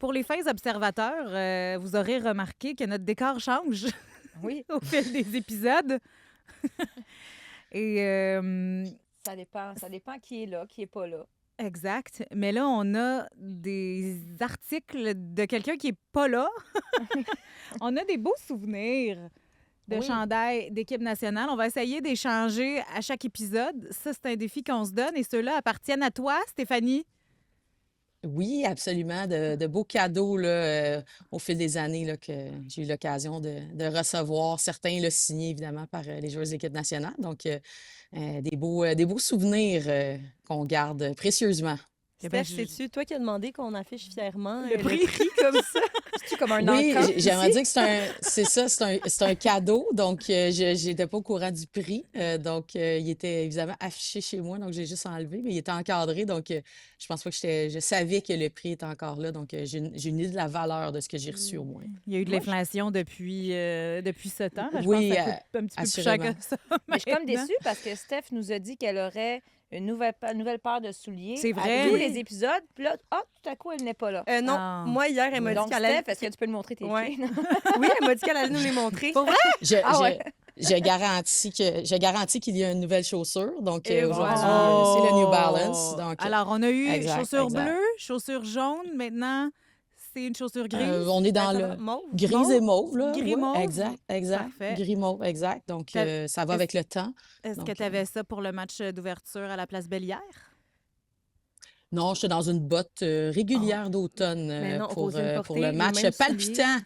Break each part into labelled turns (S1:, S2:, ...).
S1: Pour les fins observateurs, vous aurez remarqué que notre décor change
S2: Oui,
S1: au fil des épisodes. Et
S2: ça dépend qui est là, qui est pas là.
S1: exact. Mais là, on a des articles de quelqu'un qui est pas là. On a des beaux souvenirs de
S2: Oui.
S1: chandail d'équipe nationale. On va essayer d'échanger à chaque épisode. Ça, c'est un défi qu'on se donne et ceux-là appartiennent à toi, Stéphanie.
S3: Oui, absolument. De beaux cadeaux là, au fil des années là, que j'ai eu l'occasion de recevoir. Certains là, signés évidemment par les joueurs de l'équipe nationale. Donc, des beaux souvenirs qu'on garde précieusement.
S1: Eh ben,
S4: Steph, c'est-tu toi qui as demandé qu'on affiche fièrement
S1: Le
S4: le
S1: prix.
S4: prix comme ça?
S2: C'est-tu comme un
S3: Oui,
S2: encre?
S3: j'aimerais dire que c'est un cadeau. Donc, je n'étais pas au courant du prix. Donc, il était évidemment affiché chez moi. Donc, j'ai juste enlevé, mais il était encadré. Donc, je pense pas que je savais que le prix était encore là. Donc, j'ai une idée de la valeur de ce que j'ai reçu au moins.
S1: Il y a eu de l'inflation depuis ce temps. Je
S3: Oui,
S1: pense que ça coûte un petit peu plus cher
S3: assurément.
S1: que ça.
S2: Mais je suis comme
S1: maintenant.
S2: déçue parce que Steph nous a dit qu'elle aurait une nouvelle paire de souliers
S1: C'est
S2: à
S1: vrai.
S2: tous
S1: Oui.
S2: les épisodes. Puis là, tout à coup, elle n'est pas là.
S4: Non,
S1: Ah.
S4: moi, hier, elle m'a dit
S2: Donc,
S4: qu'elle allait...
S2: Steph, est-ce que tu peux nous montrer tes
S4: Ouais.
S2: pieds?
S4: Oui, elle m'a dit qu'elle allait nous les montrer.
S1: Pour vrai?
S3: Je,
S2: Ah ouais.
S3: je garantis qu'il y a une nouvelle chaussure. Donc,
S4: Et
S3: aujourd'hui,
S4: voilà.
S3: c'est le New Balance. Donc,
S1: Alors, on a eu
S3: exact,
S1: chaussures
S3: exact.
S1: bleues, chaussures jaunes. Maintenant, c'est une chaussure grise.
S3: on est dans
S4: Ça
S3: le
S4: va? Mauve?
S3: gris et mauve. Là.
S1: Gris
S3: Ouais,
S1: mauve.
S3: exact.
S1: Parfait.
S3: Gris mauve, exact. Donc,
S1: T'as-
S3: ça va
S1: est-ce-
S3: avec le temps.
S1: Est-ce que
S3: donc,
S1: tu avais ça pour le match d'ouverture à la place Bellière?
S3: Non, je suis dans une botte régulière d'automne
S4: Mais non,
S3: pour
S4: Roselyne,
S3: le
S4: porter
S3: match
S4: les mêmes
S3: palpitant.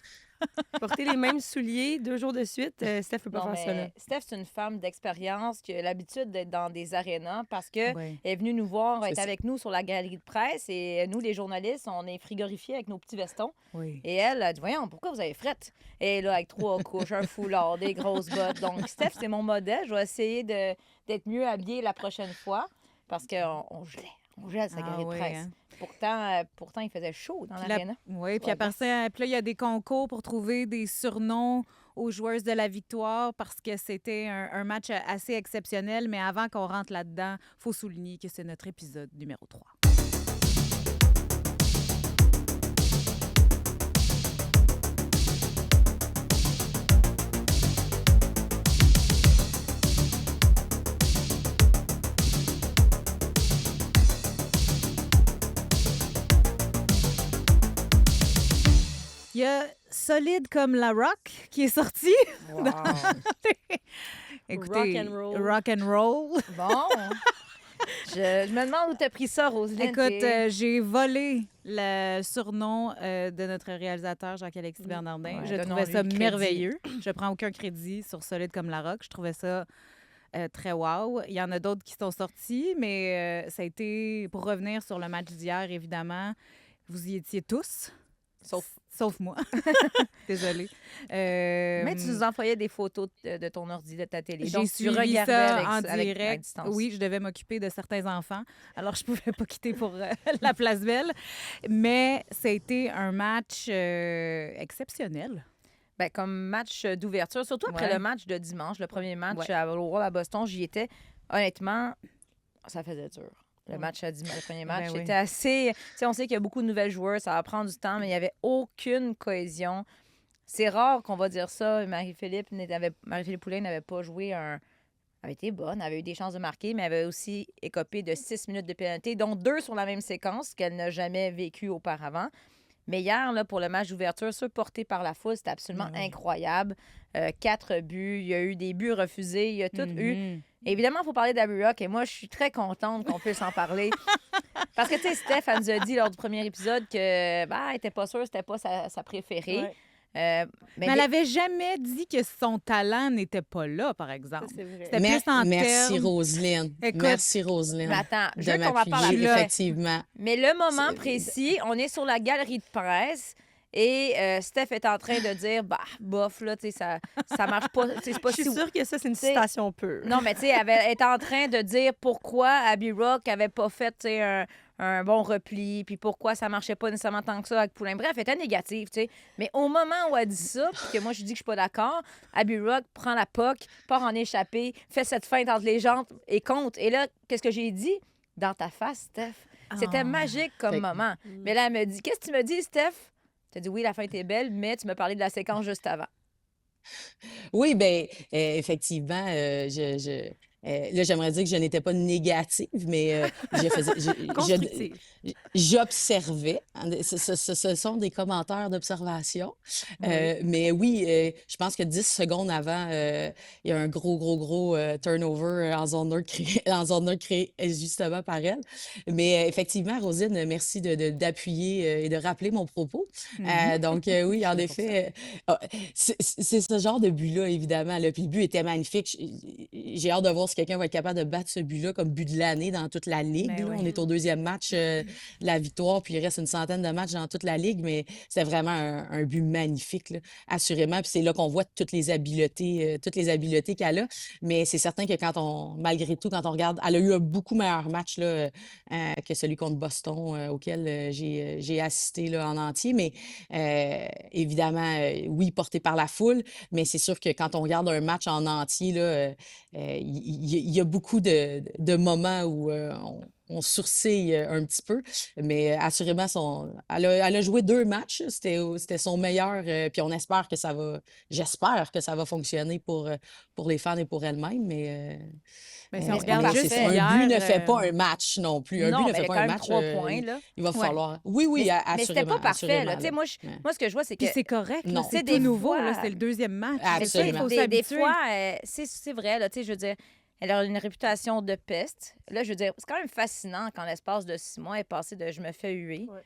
S4: Porter les mêmes souliers 2 jours de suite, Steph peut pas
S2: Non,
S4: faire ça, là.
S2: mais Steph, c'est une femme d'expérience qui a l'habitude d'être dans des arénas parce qu'elle
S1: Oui.
S2: est venue nous voir,
S3: C'est
S2: être
S3: ça.
S2: avec nous sur la galerie de presse et nous, les journalistes, on est frigorifiés avec nos petits vestons.
S1: Oui.
S2: Et elle a dit, voyons, pourquoi vous avez frette? Et là, avec 3 couches, un foulard, des grosses bottes. Donc, Steph, c'est mon modèle. Je vais essayer d'être mieux habillée la prochaine fois parce qu'on gelait. On gelait à sa galerie de
S1: oui,
S2: presse.
S1: hein.
S2: Pourtant, il faisait chaud dans
S1: Puis
S2: l'aréna.
S1: Oui, puis
S2: Ouais,
S1: après ça, puis là, il y a des concours pour trouver des surnoms aux joueuses de la victoire parce que c'était un match assez exceptionnel. Mais avant qu'on rentre là-dedans, il faut souligner que c'est notre épisode numéro 3. Il y a Solide comme la Rock qui est sorti.
S2: Wow.
S1: Écoutez,
S4: Rock and roll.
S1: rock and roll.
S2: Bon. Je me demande où tu as pris ça, Roselyne.
S1: Écoute, j'ai volé le surnom de notre réalisateur Jacques-Alexis Bernardin.
S2: Ouais,
S1: je trouvais
S2: donnons-lui
S1: ça
S2: le crédit.
S1: merveilleux. Je prends aucun crédit sur Solide comme la Rock. Je trouvais ça très wow. Il y en a d'autres qui sont sortis, mais ça a été, pour revenir sur le match d'hier, évidemment, vous y étiez tous. Sauf moi. Désolée.
S2: Mais tu nous envoyais des photos de ton ordi, de ta télé.
S1: J'ai
S2: Donc, tu
S1: suivi
S2: regardais
S1: ça
S2: avec,
S1: en
S2: avec- à
S1: direct.
S2: distance.
S1: Oui, je devais m'occuper de certains enfants. Alors, je ne pouvais pas quitter pour la Place Belle. Mais ça a été un match exceptionnel.
S2: Ben, comme match d'ouverture, surtout après
S1: Ouais.
S2: le match de dimanche, le premier match
S1: Ouais.
S2: au Royal à Boston, j'y étais. Honnêtement, ça faisait dur. Le match à dimanche, le premier match,
S1: Ben oui.
S2: c'était assez... Tu sais, on sait qu'il y a beaucoup de nouvelles joueurs, ça va prendre du temps, mais il n'y avait aucune cohésion. C'est rare qu'on va dire ça. Marie-Philippe Poulain n'avait pas joué un... Elle avait été bonne, elle avait eu des chances de marquer, mais elle avait aussi écopé de 6 minutes de pénalité, dont 2 sur la même séquence qu'elle n'a jamais vécu auparavant. Mais hier, là, pour le match d'ouverture, ceux portés par la foule, c'était absolument incroyable. 4 buts, il y a eu des buts refusés, il y a tout eu.
S1: Mhm.
S2: Évidemment, il faut parler d'Abby Rock et moi, je suis très contente qu'on puisse en parler. Parce que, tu sais, Steph, elle nous a dit lors du premier épisode que elle n'était pas sûre, c'était pas sa préférée.
S4: Ouais.
S1: Mais elle n'avait jamais dit que son talent n'était pas là, par exemple.
S4: Ça, c'est vrai.
S1: C'était plus en
S3: Merci,
S1: termes-
S3: Roselyne.
S1: Écoute,
S3: Merci, Roselyne.
S2: Mais attends, je
S3: de
S2: veux qu'on en parle
S3: m'appuyer,
S2: après.
S3: effectivement.
S2: Mais le moment
S3: C'est-
S2: précis, on est sur la galerie de presse et Steph est en train de dire, bah, bof, là, tu sais, ça marche pas. Tu sais, c'est pas
S4: Je suis
S2: si...
S4: sûre que ça, c'est une
S2: T'sais,
S4: citation pure.
S2: Non, mais tu sais, elle est en train de dire pourquoi Abby Rock avait pas fait, tu sais, un bon repli, puis pourquoi ça marchait pas nécessairement tant que ça avec Poulain. Bref, elle était négative, tu sais. Mais au moment où elle dit ça, puis que moi, je dis que je suis pas d'accord, Abby Rock prend la puck, part en échappée, fait cette feinte entre les jambes et compte. Et là, qu'est-ce que j'ai dit? Dans ta face, Steph. C'était
S1: Ah.
S2: magique comme
S3: Fait
S2: moment.
S4: Mm.
S2: Mais là, elle me dit, qu'est-ce que tu me dis, Steph? Tu as dit, oui, la fin était belle, mais tu m'as parlé de la séquence juste avant.
S3: Oui, ben effectivement, là, j'aimerais dire que je n'étais pas négative, mais
S4: Constructive.
S3: j'observais. Ce sont des commentaires d'observation.
S2: Oui.
S3: Mais oui, je pense que 10 secondes avant, il y a un gros turnover en zone neutre créé, en zone neutre créé justement par elle. Mais effectivement, Rosine, merci d'appuyer et de rappeler mon propos. Donc, oui,
S1: Je suis
S3: en
S1: là pour ça.
S3: effet, c'est ce genre de but-là, évidemment. Là. Puis le but était magnifique. J'ai hâte de voir si quelqu'un va être capable de battre ce but-là comme but de l'année dans toute la Ligue.
S1: Ben
S3: Là.
S1: oui.
S3: On est au deuxième match de la victoire, puis il reste une centaine de matchs dans toute la Ligue, mais c'est vraiment un but magnifique, là, assurément. Puis c'est là qu'on voit toutes les habiletés qu'elle a. Mais c'est certain que malgré tout, quand on regarde, elle a eu un beaucoup meilleur match là, que celui contre Boston, auquel j'ai assisté là, en entier. Mais évidemment, oui, porté par la foule, mais c'est sûr que quand on regarde un match en entier, là, il y a beaucoup de moments où on sourcille un petit peu, mais assurément, elle a joué 2 matchs. C'était son meilleur, puis j'espère que ça va fonctionner pour les fans et pour elle-même,
S1: Mais si on
S2: Mais c'est pas
S1: regarde
S2: parfait.
S1: juste
S3: un
S1: hier,
S3: but ne fait pas un match non plus. Un but
S2: Non,
S3: ne
S2: mais elle
S3: fait
S2: a
S3: pas
S2: quand
S3: un
S2: même
S3: match.
S2: 3 points, là.
S3: Il va
S1: ouais.
S3: falloir. Oui,
S2: Mais c'était pas
S3: assurément,
S2: parfait, là.
S3: assurément.
S2: Tu sais,
S3: Là.
S2: moi,
S3: Ouais.
S2: ce que je vois, c'est que
S1: Puis c'est correct, là,
S3: Non.
S1: c'est
S2: Tu sais,
S1: tout
S2: des
S1: nouveau, là,
S2: fois-
S1: c'est le deuxième match.
S2: Mais tu sais,
S3: Absolument.
S1: Il faut
S2: des
S1: s'habituer.
S2: fois, c'est vrai, là, tu sais, je veux dire, elle a une réputation de peste. Là, je veux dire, c'est quand même fascinant quand l'espace de 6 mois est passé de « je me fais huer
S4: Ouais. ».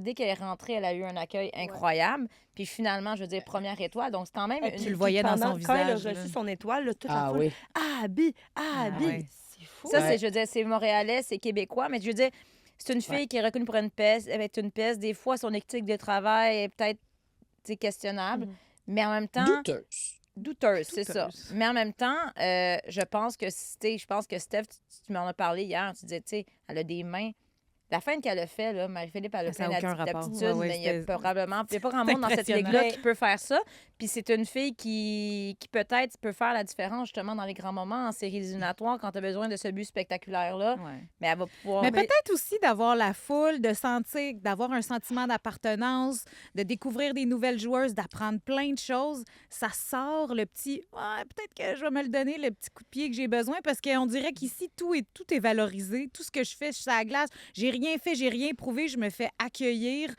S2: Dès qu'elle est rentrée, elle a eu un accueil incroyable. Puis finalement, je veux dire, première étoile. Donc, c'est quand même
S4: Et
S2: une...
S1: Tu le voyais dans son
S4: Quand elle a
S1: visage,
S4: reçu
S1: là.
S4: son étoile, là, toute la
S3: Ah
S4: foule.
S3: oui.
S4: Ah, Abby! Ah, Abby!
S1: ouais.
S4: C'est fou.
S2: Ça,
S3: Ouais.
S2: je veux dire, c'est montréalais, c'est québécois, mais je veux dire, c'est une fille qui est reconnue pour une peste, elle est une peste. Des fois, son éthique de travail est peut-être, tu sais, questionnable,
S4: Mhm.
S2: mais en même temps...
S3: Douteuse.
S2: Douteuse, c'est ça.
S1: Douteuse.
S2: Mais en même temps, je pense que Steph, tu m'en as parlé hier, tu disais, tu sais, elle a des mains. La fin qu'elle a fait, là, Marie-Philippe, elle a
S1: Ça
S2: plein
S1: a aucun rapport.
S2: d'aptitudes,
S1: Ouais, ouais,
S2: mais il y a
S1: c'était-
S2: probablement, il y a pas grand monde dans cette
S1: impressionnant.
S2: ligue-là qui peut faire ça. Puis c'est une fille qui peut-être peut faire la différence justement dans les grands moments en séries éliminatoires quand tu as besoin de ce but spectaculaire-là.
S1: Ouais.
S2: Mais elle va pouvoir.
S1: Mais peut-être aussi d'avoir la foule, d'avoir un sentiment d'appartenance, de découvrir des nouvelles joueuses, d'apprendre plein de choses. Ça sort le petit ouais, peut-être que je vais me le donner, le petit coup de pied que j'ai besoin, parce qu'on dirait qu'ici, tout est valorisé. Tout ce que je fais, je suis à la glace. J'ai rien fait, j'ai rien prouvé, je me fais accueillir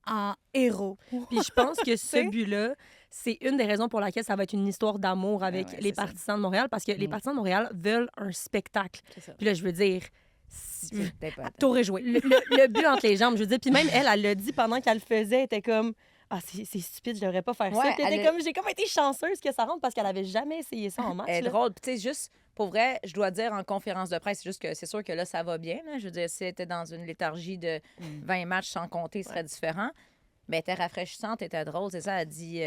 S1: en héros.
S4: Puis je pense que ce
S1: sais?
S4: but-là, c'est une des raisons pour laquelle ça va être une histoire d'amour avec
S1: ouais,
S4: les
S1: c'est ça.
S4: partisans de Montréal, parce que les
S3: Mm.
S4: partisans de Montréal veulent un spectacle.
S1: C'est ça.
S4: Puis là, je veux dire,
S2: C'est peut-être pas-
S1: Tour est joué.
S4: le but entre les jambes, je veux dire, puis même elle l'a dit pendant qu'elle le faisait, elle était comme ah c'est stupide, je devrais pas faire
S2: Ouais,
S4: ça. Puis elle
S2: elle
S4: était
S2: a-
S4: comme j'ai comme été chanceuse que ça rentre parce qu'elle avait jamais essayé ça en match.
S2: Elle est
S4: là.
S2: drôle. Puis, tu sais, juste, pour vrai, je dois dire en conférence de presse, c'est juste que c'est sûr que là, ça va bien. Là. Je veux dire, si elle était dans une léthargie de 20 matchs sans compter, ce serait différent. Mais elle était rafraîchissante, elle était drôle. C'est ça, elle dit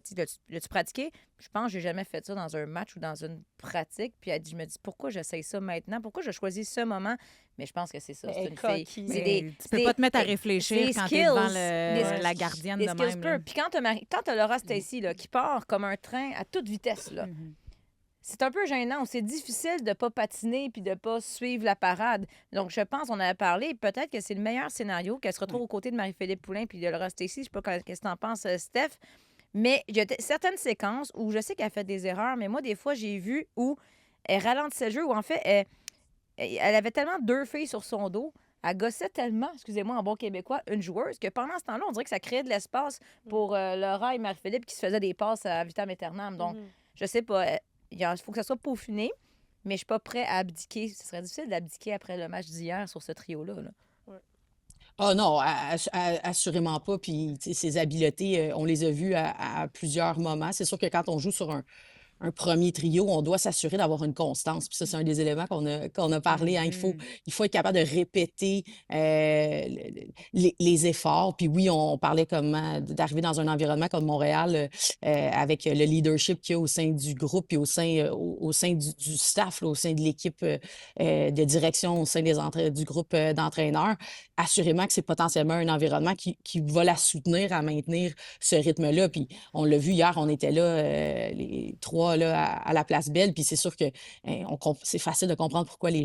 S2: tu sais, l'as-tu pratiqué? Je pense que j'ai jamais fait ça dans un match ou dans une pratique. Puis elle dit, je me dis, pourquoi j'essaye ça maintenant? Pourquoi je choisis ce moment? Mais je pense que c'est ça. C'est
S4: Elle est
S2: une fille.
S4: coquille.
S2: C'est
S1: Mais tu peux pas te mettre à réfléchir quand t'es devant la gardienne
S2: des
S1: de
S2: skills
S1: même.
S2: purs.
S1: là.
S2: Puis quand t'as Laura Stacy là, qui part comme un train à toute vitesse, là, c'est un peu gênant. C'est difficile de pas patiner puis de pas suivre la parade. Donc, je pense, on avait parlé, peut-être que c'est le meilleur scénario qu'elle se retrouve aux côtés de Marie-Philippe Poulin puis de Laura Stacy. Je sais pas qu'est-ce que t'en penses, Steph. Mais il y a certaines séquences où je sais qu'elle fait des erreurs, mais moi, des fois, j'ai vu où elle ralentissait le jeu, où en fait, elle avait tellement 2 filles sur son dos. Elle gossait tellement, excusez-moi, en bon québécois, une joueuse, que pendant ce temps-là, on dirait que ça créait de l'espace pour Laura et Marie-Philippe qui se faisaient des passes à vitam aeternam. Donc, je sais pas, il faut que ça soit peaufiné, mais je suis pas prêt à abdiquer. Ce serait difficile d'abdiquer après le match d'hier sur ce trio-là. Là.
S3: Ah non, assurément pas. Puis tu sais, ces habiletés, on les a vues à plusieurs moments. C'est sûr que quand on joue sur un premier trio, on doit s'assurer d'avoir une constance. Puis ça, c'est un des éléments qu'on a parlé. Hein. Il faut être capable de répéter les efforts. Puis oui, on parlait comment d'arriver dans un environnement comme Montréal avec le leadership qu'il y a au sein du groupe et au sein du staff, là, au sein de l'équipe de direction, au sein du groupe d'entraîneurs. Assurément que c'est potentiellement un environnement qui va la soutenir à maintenir ce rythme-là. Puis on l'a vu hier, on était là les 3, bras là, à la Place Belle. Puis c'est sûr que c'est facile de comprendre pourquoi les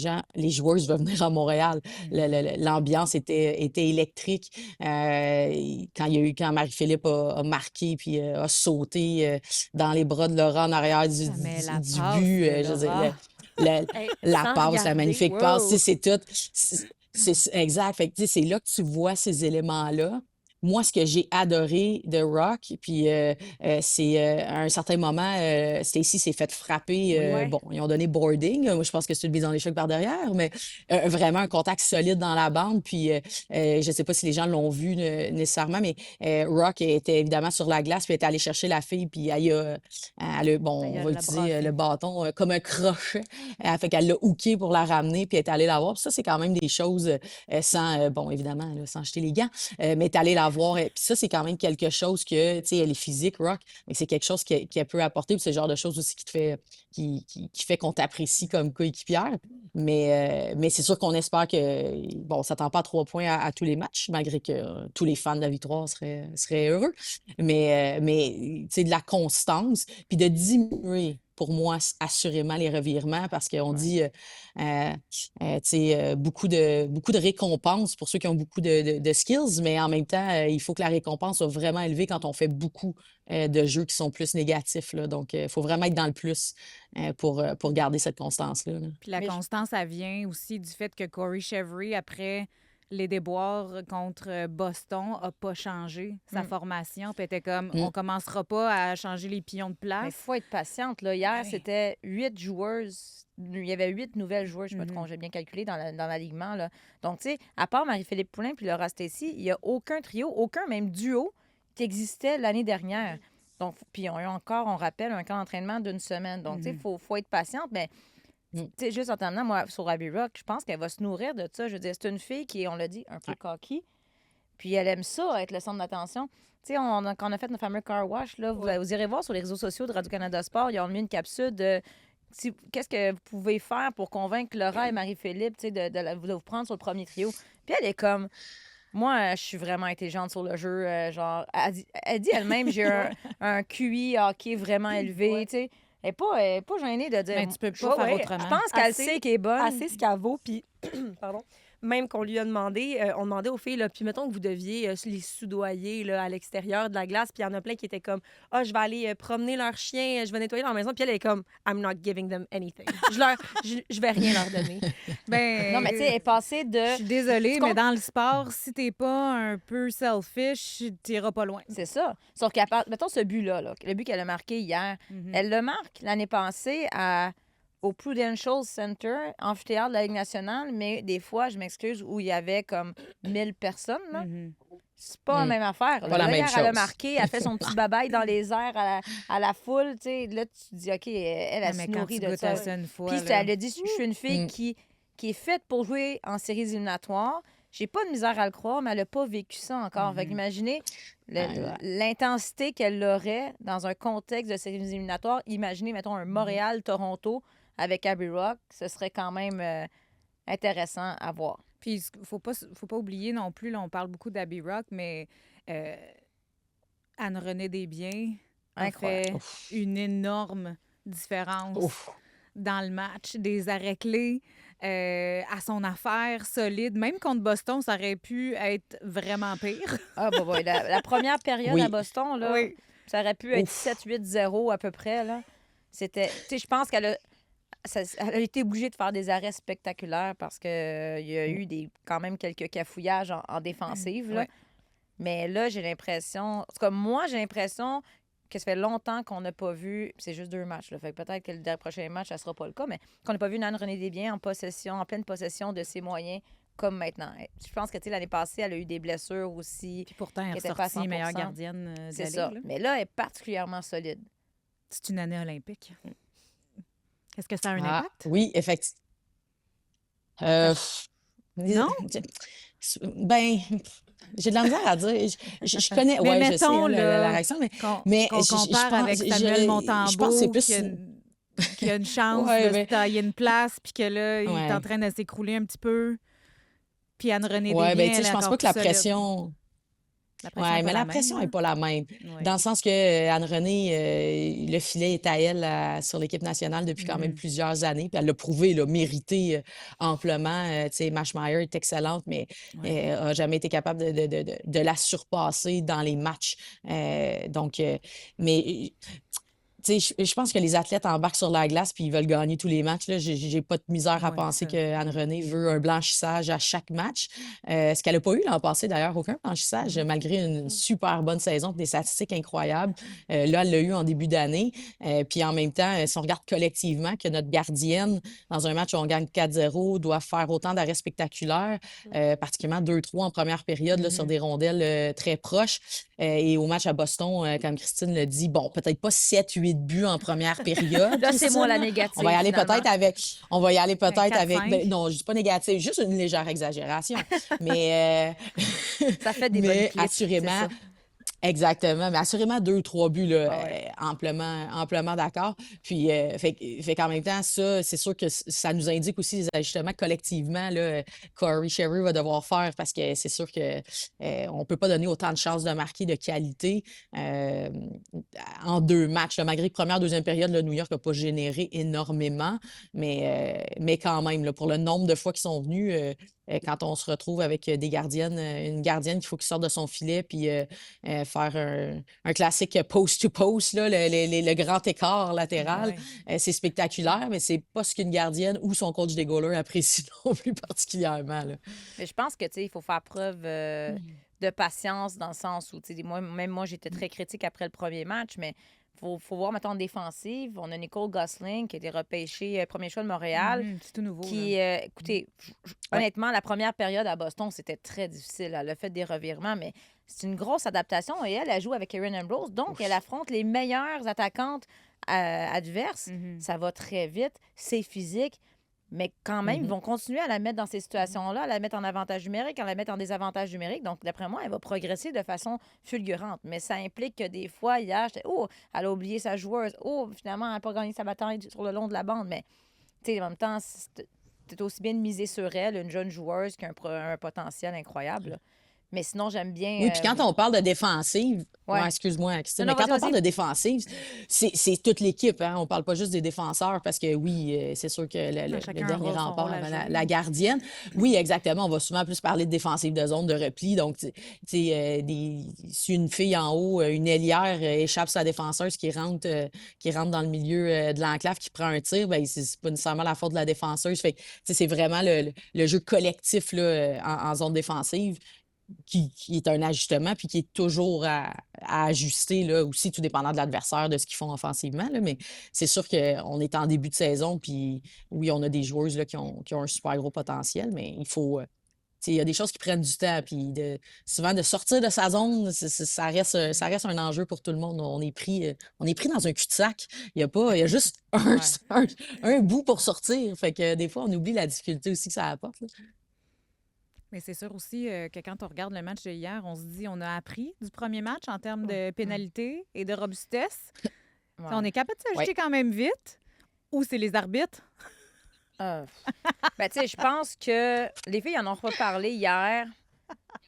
S3: joueurs veulent venir à Montréal. L'ambiance était électrique. Quand Marie-Philippe a marqué puis a sauté dans les bras de Laura en arrière du
S1: Mais la
S3: du
S1: passe
S3: but,
S1: de
S3: je veux dire,
S1: Laura.
S3: la
S4: Sans
S3: passe, la
S4: regarder.
S3: magnifique passe, tu sais,
S4: Wow.
S3: c'est tout. C'est exact. Fait que, tu sais, c'est là que tu vois ces éléments-là. Moi, ce que j'ai adoré de Rock, puis c'est à un certain moment, Stacy s'est fait frapper.
S4: Ouais.
S3: Bon, ils ont donné boarding. Moi, je pense que c'est une mise en échec par derrière, mais vraiment un contact solide dans la bande. Puis je ne sais pas si les gens l'ont vu nécessairement, mais Rock était évidemment sur la glace, puis elle est allée chercher la fille, puis bon,
S1: Elle
S3: on
S1: a
S3: va
S1: la
S3: utiliser
S1: brassée.
S3: le bâton comme un crochet. Fait qu'elle l'a hooké pour la ramener, puis elle est allée la voir. Puis ça, c'est quand même des choses sans, bon, évidemment, là, sans jeter les gants, mais elle est allée la voir. Puis ça, c'est quand même quelque chose que, tu sais, elle est physique, Rock, mais c'est quelque chose qu'elle peut apporter. Puis c'est le genre de choses aussi qui fait qu'on t'apprécie comme coéquipière. Mais c'est sûr qu'on espère que, bon, on s'attend pas à 3 points à tous les matchs, malgré que tous les fans de la victoire seraient heureux. Mais tu sais, de la constance, puis de diminuer, pour moi, assurément les revirements, parce qu'on dit, tu sais, beaucoup de récompenses pour ceux qui ont beaucoup de skills, mais en même temps, il faut que la récompense soit vraiment élevée quand on fait beaucoup de jeux qui sont plus négatifs, là. Donc, il faut vraiment être dans le plus pour garder cette constance-là, là.
S1: Puis la
S2: Mais
S1: constance, ça vient aussi du fait que Corey Chevry, après les déboires contre Boston, n'a pas changé sa formation. Puis elle était comme,
S3: Mm.
S1: on commencera pas à changer les pions de
S2: il
S1: place.
S2: faut être patiente. Là. Hier,
S1: oui.
S2: c'était 8 joueuses. Il y avait 8 nouvelles joueuses, je me
S1: Mhm.
S2: trompe, j'ai bien calculé dans l'alignement. Là. Donc, tu sais, à part Marie-Philippe Poulin puis Laura Stacy, il n'y a aucun trio, aucun même duo qui existait l'année dernière. Donc, puis on a eu encore, on rappelle, un camp d'entraînement d'une semaine. Donc, tu sais, il faut être patiente, mais
S3: Mm.
S2: tu sais, juste en terminant, moi, sur Abby Rock, je pense qu'elle va se nourrir de ça. Je veux dire, c'est une fille qui est, on l'a dit, un peu
S3: Ouais.
S2: cocky. Puis elle aime ça, être le centre d'attention. Tu sais, quand on a fait notre fameux car wash, là, vous irez voir sur les réseaux sociaux de Radio-Canada Sport, ils ont mis une capsule de qu'est-ce que vous pouvez faire pour convaincre Laura et Marie-Philippe, tu sais, de vous prendre sur le premier trio. Puis elle est comme, moi, je suis vraiment intelligente sur le jeu. Genre, elle dit elle-même, j'ai un QI hockey vraiment élevé, tu sais. Elle n'est pas gênée de dire.
S1: Mais tu peux
S2: je
S1: pas
S2: vois,
S1: faire
S2: ouais,
S1: autrement.
S2: Je pense qu'elle
S4: Assez-
S2: sait qu'elle est bonne.
S4: Assez ce qu'elle vaut, puis pardon. Même qu'on lui a demandé, on demandait aux filles, là, puis mettons que vous deviez les soudoyer là, à l'extérieur de la glace, puis il y en a plein qui étaient comme, ah, je vais aller promener leur chien, je vais nettoyer leur maison, puis elle est comme, I'm not giving them anything. Je vais rien leur donner.
S1: Ben,
S2: Non, mais tu sais, elle est passée de.
S1: je suis désolée,
S2: Tu
S1: mais
S2: comp-
S1: dans le sport, si t'es pas un peu selfish, t'iras pas loin.
S2: C'est ça. Sauf qu'à part, mettons ce but-là, là, le but qu'elle a marqué hier,
S1: Mhm.
S2: elle le marque l'année passée au Prudential Center, amphithéâtre de la Ligue nationale, mais des fois, je m'excuse, où il y avait comme 1000 personnes. Là.
S1: Mhm.
S2: C'est pas la
S3: Mm.
S2: même affaire.
S3: Pas
S2: Là,
S3: la même
S2: hier, elle a
S3: chose.
S2: marqué, elle fait son petit babaille dans les airs à la foule. Tu sais, là, tu te dis, OK, elle
S1: Ah,
S2: se
S1: mais quand
S2: nourrit
S1: tu
S2: de
S1: goûtes
S2: ça.
S1: à ça une fois,
S2: Puis
S1: là,
S2: elle a dit, je suis une fille
S3: Mm.
S2: qui est faite pour jouer en séries éliminatoires. J'ai pas de misère à le croire, mais elle n'a pas vécu ça encore. Fait qu'imaginez
S3: Ouais.
S2: l'intensité qu'elle aurait dans un contexte de séries éliminatoires. Imaginez, mettons, un Montréal-Toronto avec Abby Rock. Ce serait quand même intéressant à voir.
S1: Puis, faut pas oublier non plus, là, on parle beaucoup d'Abby Rock, mais Anne-Renée Desbiens a
S2: Incroyable.
S1: fait une énorme différence
S3: Ouf.
S1: dans le match. Des arrêts clés à son affaire, solide. Même contre Boston, ça aurait pu être vraiment pire.
S2: Ah, bah, bah, la première période
S3: Oui.
S2: à Boston, là,
S1: Oui.
S2: ça aurait pu être
S3: Ouf.
S2: 7-8-0 à peu près. Là. C'était, tu sais, je pense qu'elle a, elle a été obligée de faire des arrêts spectaculaires parce qu'il y a eu quand même quelques cafouillages en défensive. Là.
S1: Ouais.
S2: Mais là, j'ai l'impression... En tout cas, moi, j'ai l'impression que ça fait longtemps qu'on n'a pas vu... C'est juste 2 matchs. Là, fait que peut-être que le prochain match, ça ne sera pas le cas, mais qu'on n'a pas vu Anne-Renée Desbiens en pleine possession de ses moyens comme maintenant. Je pense que tu sais, l'année passée, elle a eu des blessures aussi.
S1: Puis pourtant, elle
S2: Elle
S1: est
S2: était pas à
S1: ressortie
S2: 100%.
S1: meilleure gardienne de
S2: C'est
S1: la
S2: ça.
S1: Ligue, là.
S2: Mais là, elle est particulièrement solide.
S1: C'est une année olympique. Est-ce que ça a un
S3: Ah,
S1: impact?
S3: oui, effectivement.
S1: Non?
S3: Ben, j'ai de la misère à dire. Je connais,
S1: Mais
S3: ouais, je sais
S1: mettons,
S3: hein,
S1: là,
S3: la réaction, mais
S1: Qu'on
S3: je
S1: compare
S3: pense,
S1: avec Samuel
S3: je pense que
S1: Montembeau,
S3: c'est plus.
S1: qui a une chance
S3: Ouais,
S1: de
S3: mais-
S1: se tailler une place, puis que là, il est
S3: Ouais.
S1: en train de s'écrouler un petit peu. Puis Anne-Renée
S3: Ouais,
S1: Desbiens,
S3: ben, tu sais,
S1: elle est
S3: je pense
S1: encore
S3: pas que la
S1: plus solide.
S3: pression.
S1: La pression
S3: Oui,
S1: est pas
S3: mais
S1: la
S3: la
S1: même,
S3: pression n'est
S1: là.
S3: pas la même.
S1: Ouais.
S3: Dans le sens que Anne-Renée, le filet est à elle sur l'équipe nationale depuis quand même plusieurs années. Puis elle l'a prouvé, elle a mérité amplement. Tu sais, Mashmeyer est excellente, mais
S1: Ouais.
S3: elle n'a jamais été capable de la surpasser dans les matchs. Mais tu sais, je pense que les athlètes embarquent sur la glace puis ils veulent gagner tous les matchs. Là. J'ai pas de misère à
S1: Ouais,
S3: penser
S1: ça.
S3: que Anne-Renée veut un blanchissage à chaque match. Ce qu'elle n'a pas eu l'an passé, d'ailleurs, aucun blanchissage, malgré une super bonne saison, des statistiques incroyables. Là, elle l'a eu en début d'année. Puis en même temps, si on regarde collectivement que notre gardienne, dans un match où on gagne 4-0, doit faire autant d'arrêts spectaculaires, particulièrement 2-3 en première période là, sur des rondelles très proches. Et au match à Boston, comme Christine le dit, bon, peut-être pas 7-8 buts en première période,
S2: Là, c'est moi la
S3: Christine, là.
S2: négative,
S3: On va y aller
S2: finalement.
S3: peut-être avec... On va y aller peut-être
S1: 4-5.
S3: avec... non, je dis pas négatif, juste une légère exagération. Mais,
S2: Ça fait des bonnes
S3: mais
S2: clips, c'est
S3: assurément...
S2: ça.
S3: Exactement, mais assurément 2-3 buts, là,
S2: Ah ouais.
S3: amplement d'accord. Puis, fait qu'en même temps, ça, c'est sûr que ça nous indique aussi les ajustements collectivement, là, Corey Sherry va devoir faire parce que c'est sûr que on peut pas donner autant de chances de marquer de qualité en 2 matchs. Là. Malgré que première, deuxième période, là, New York n'a pas généré énormément, mais quand même, là, pour le nombre de fois qu'ils sont venus, quand on se retrouve avec des gardiennes, une gardienne qu'il faut qu'il sorte de son filet, puis faire un classique post-to-post, là, le grand écart latéral.
S1: Ouais.
S3: C'est spectaculaire, mais c'est pas ce qu'une gardienne ou son coach des goalers apprécie non plus particulièrement. Là.
S2: Mais je pense que, tu sais, il faut faire preuve de patience dans le sens où, tu sais, même moi, j'étais très critique après le premier match, mais faut voir, mettons, en défensive. On a Nicole Gosselin qui a été repêchée premier choix de Montréal.
S1: C'est tout nouveau.
S2: Qui,
S1: là.
S2: écoutez, honnêtement, la première période à Boston, c'était très difficile. Elle a fait des revirements, mais c'est une grosse adaptation et elle joue avec Erin Ambrose. Donc, elle affronte les meilleures attaquantes adverses. Ça va très vite, c'est physique. Mais quand même, ils vont continuer à la mettre dans ces situations-là, à la mettre en avantage numérique, à la mettre en désavantage numérique. Donc, d'après moi, elle va progresser de façon fulgurante. Mais ça implique que des fois, hier, j'étais, oh, elle a oublié sa joueuse. Oh, finalement, elle n'a pas gagné sa bataille sur le long de la bande. Mais, tu sais, en même temps, c'est aussi bien de miser sur elle, une jeune joueuse qui a un potentiel incroyable. Là. Mais sinon, j'aime bien.
S3: Oui, puis quand on parle de défensive,
S2: Ouais.
S3: excuse-moi, Christine,
S2: Non,
S3: mais quand
S2: vas-y,
S3: on parle
S2: vas-y.
S3: de défensive, c'est toute l'équipe. Hein? On parle pas juste des défenseurs parce que oui, c'est sûr que le
S1: chacun a
S3: dernier
S1: son
S3: rempart,
S1: rôle à jouer.
S3: la gardienne. Oui, exactement. On va souvent plus parler de défensive de zone, de repli. Donc, tu sais, si une fille en haut, une ailière, échappe sa défenseuse qui rentre dans le milieu de l'enclave, qui prend un tir, ben, c'est pas nécessairement la faute de la défenseuse. Fait que, tu sais, c'est vraiment le jeu collectif là, en zone défensive qui est un ajustement puis qui est toujours à ajuster là, aussi, tout dépendant de l'adversaire, de ce qu'ils font offensivement. Là, mais c'est sûr qu'on est en début de saison, puis oui, on a des joueuses là, qui ont un super gros potentiel, mais il faut. Il y a des choses qui prennent du temps, puis souvent de sortir de sa zone, ça reste un enjeu pour tout le monde. On est pris dans un cul-de-sac. Il y a juste un bout pour sortir. Fait que des fois, on oublie la difficulté aussi que ça apporte. Là.
S1: Mais c'est sûr aussi que quand on regarde le match de hier, on se dit on a appris du premier match en termes de pénalité et de robustesse.
S2: Ouais.
S1: On est capable de s'ajuster quand même vite. Ou c'est les arbitres?
S2: Ben, tu sais, je pense que les filles en ont pas parlé hier.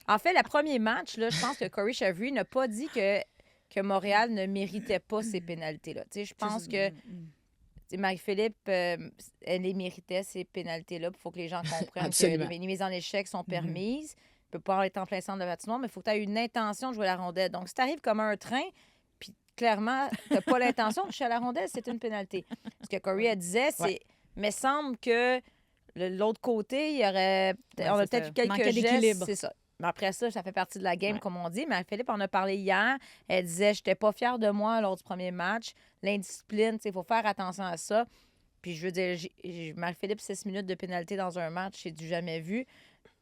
S2: En fait, le premier match, là, je pense que Corey Sherry n'a pas dit que Montréal ne méritait pas ces pénalités-là. Tu sais, je pense que Marie-Philippe, elle les méritait, ces pénalités-là. Il faut que les gens comprennent que les mises en échec sont permises. Tu peux pas être en plein centre de bâtiment, mais il faut que tu aies une intention de jouer la rondelle. Donc, si tu arrives comme un train, puis clairement, tu n'as pas l'intention de toucher à la rondelle, c'est une pénalité. Ce que Corey elle disait, c'est... Mais semble que l'autre côté, il y aurait... on a peut-être eu quelques gestes. C'est ça. Mais après ça fait partie de la game, comme on dit. Mais Philippe en a parlé hier. Elle disait, j'étais pas fière de moi lors du premier match. L'indiscipline, il faut faire attention à ça. Puis je veux dire, Marie-Philippe, 6 minutes de pénalité dans un match, j'ai du jamais vu.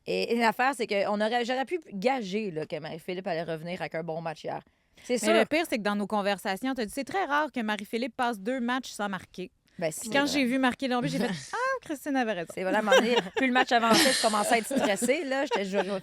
S2: Et l'affaire, c'est que j'aurais pu gager là, que Marie-Philippe allait revenir avec un bon match hier. C'est sûr.
S1: Mais le pire, c'est que dans nos conversations, tu as dit c'est très rare que Marie-Philippe passe 2 matchs sans marquer.
S2: Ben,
S1: Puis quand j'ai vu marquer l'envie, j'ai fait « Ah, Christine avait raison. »
S2: C'est vraiment plus le match avançait, je commençais à être stressée. Là.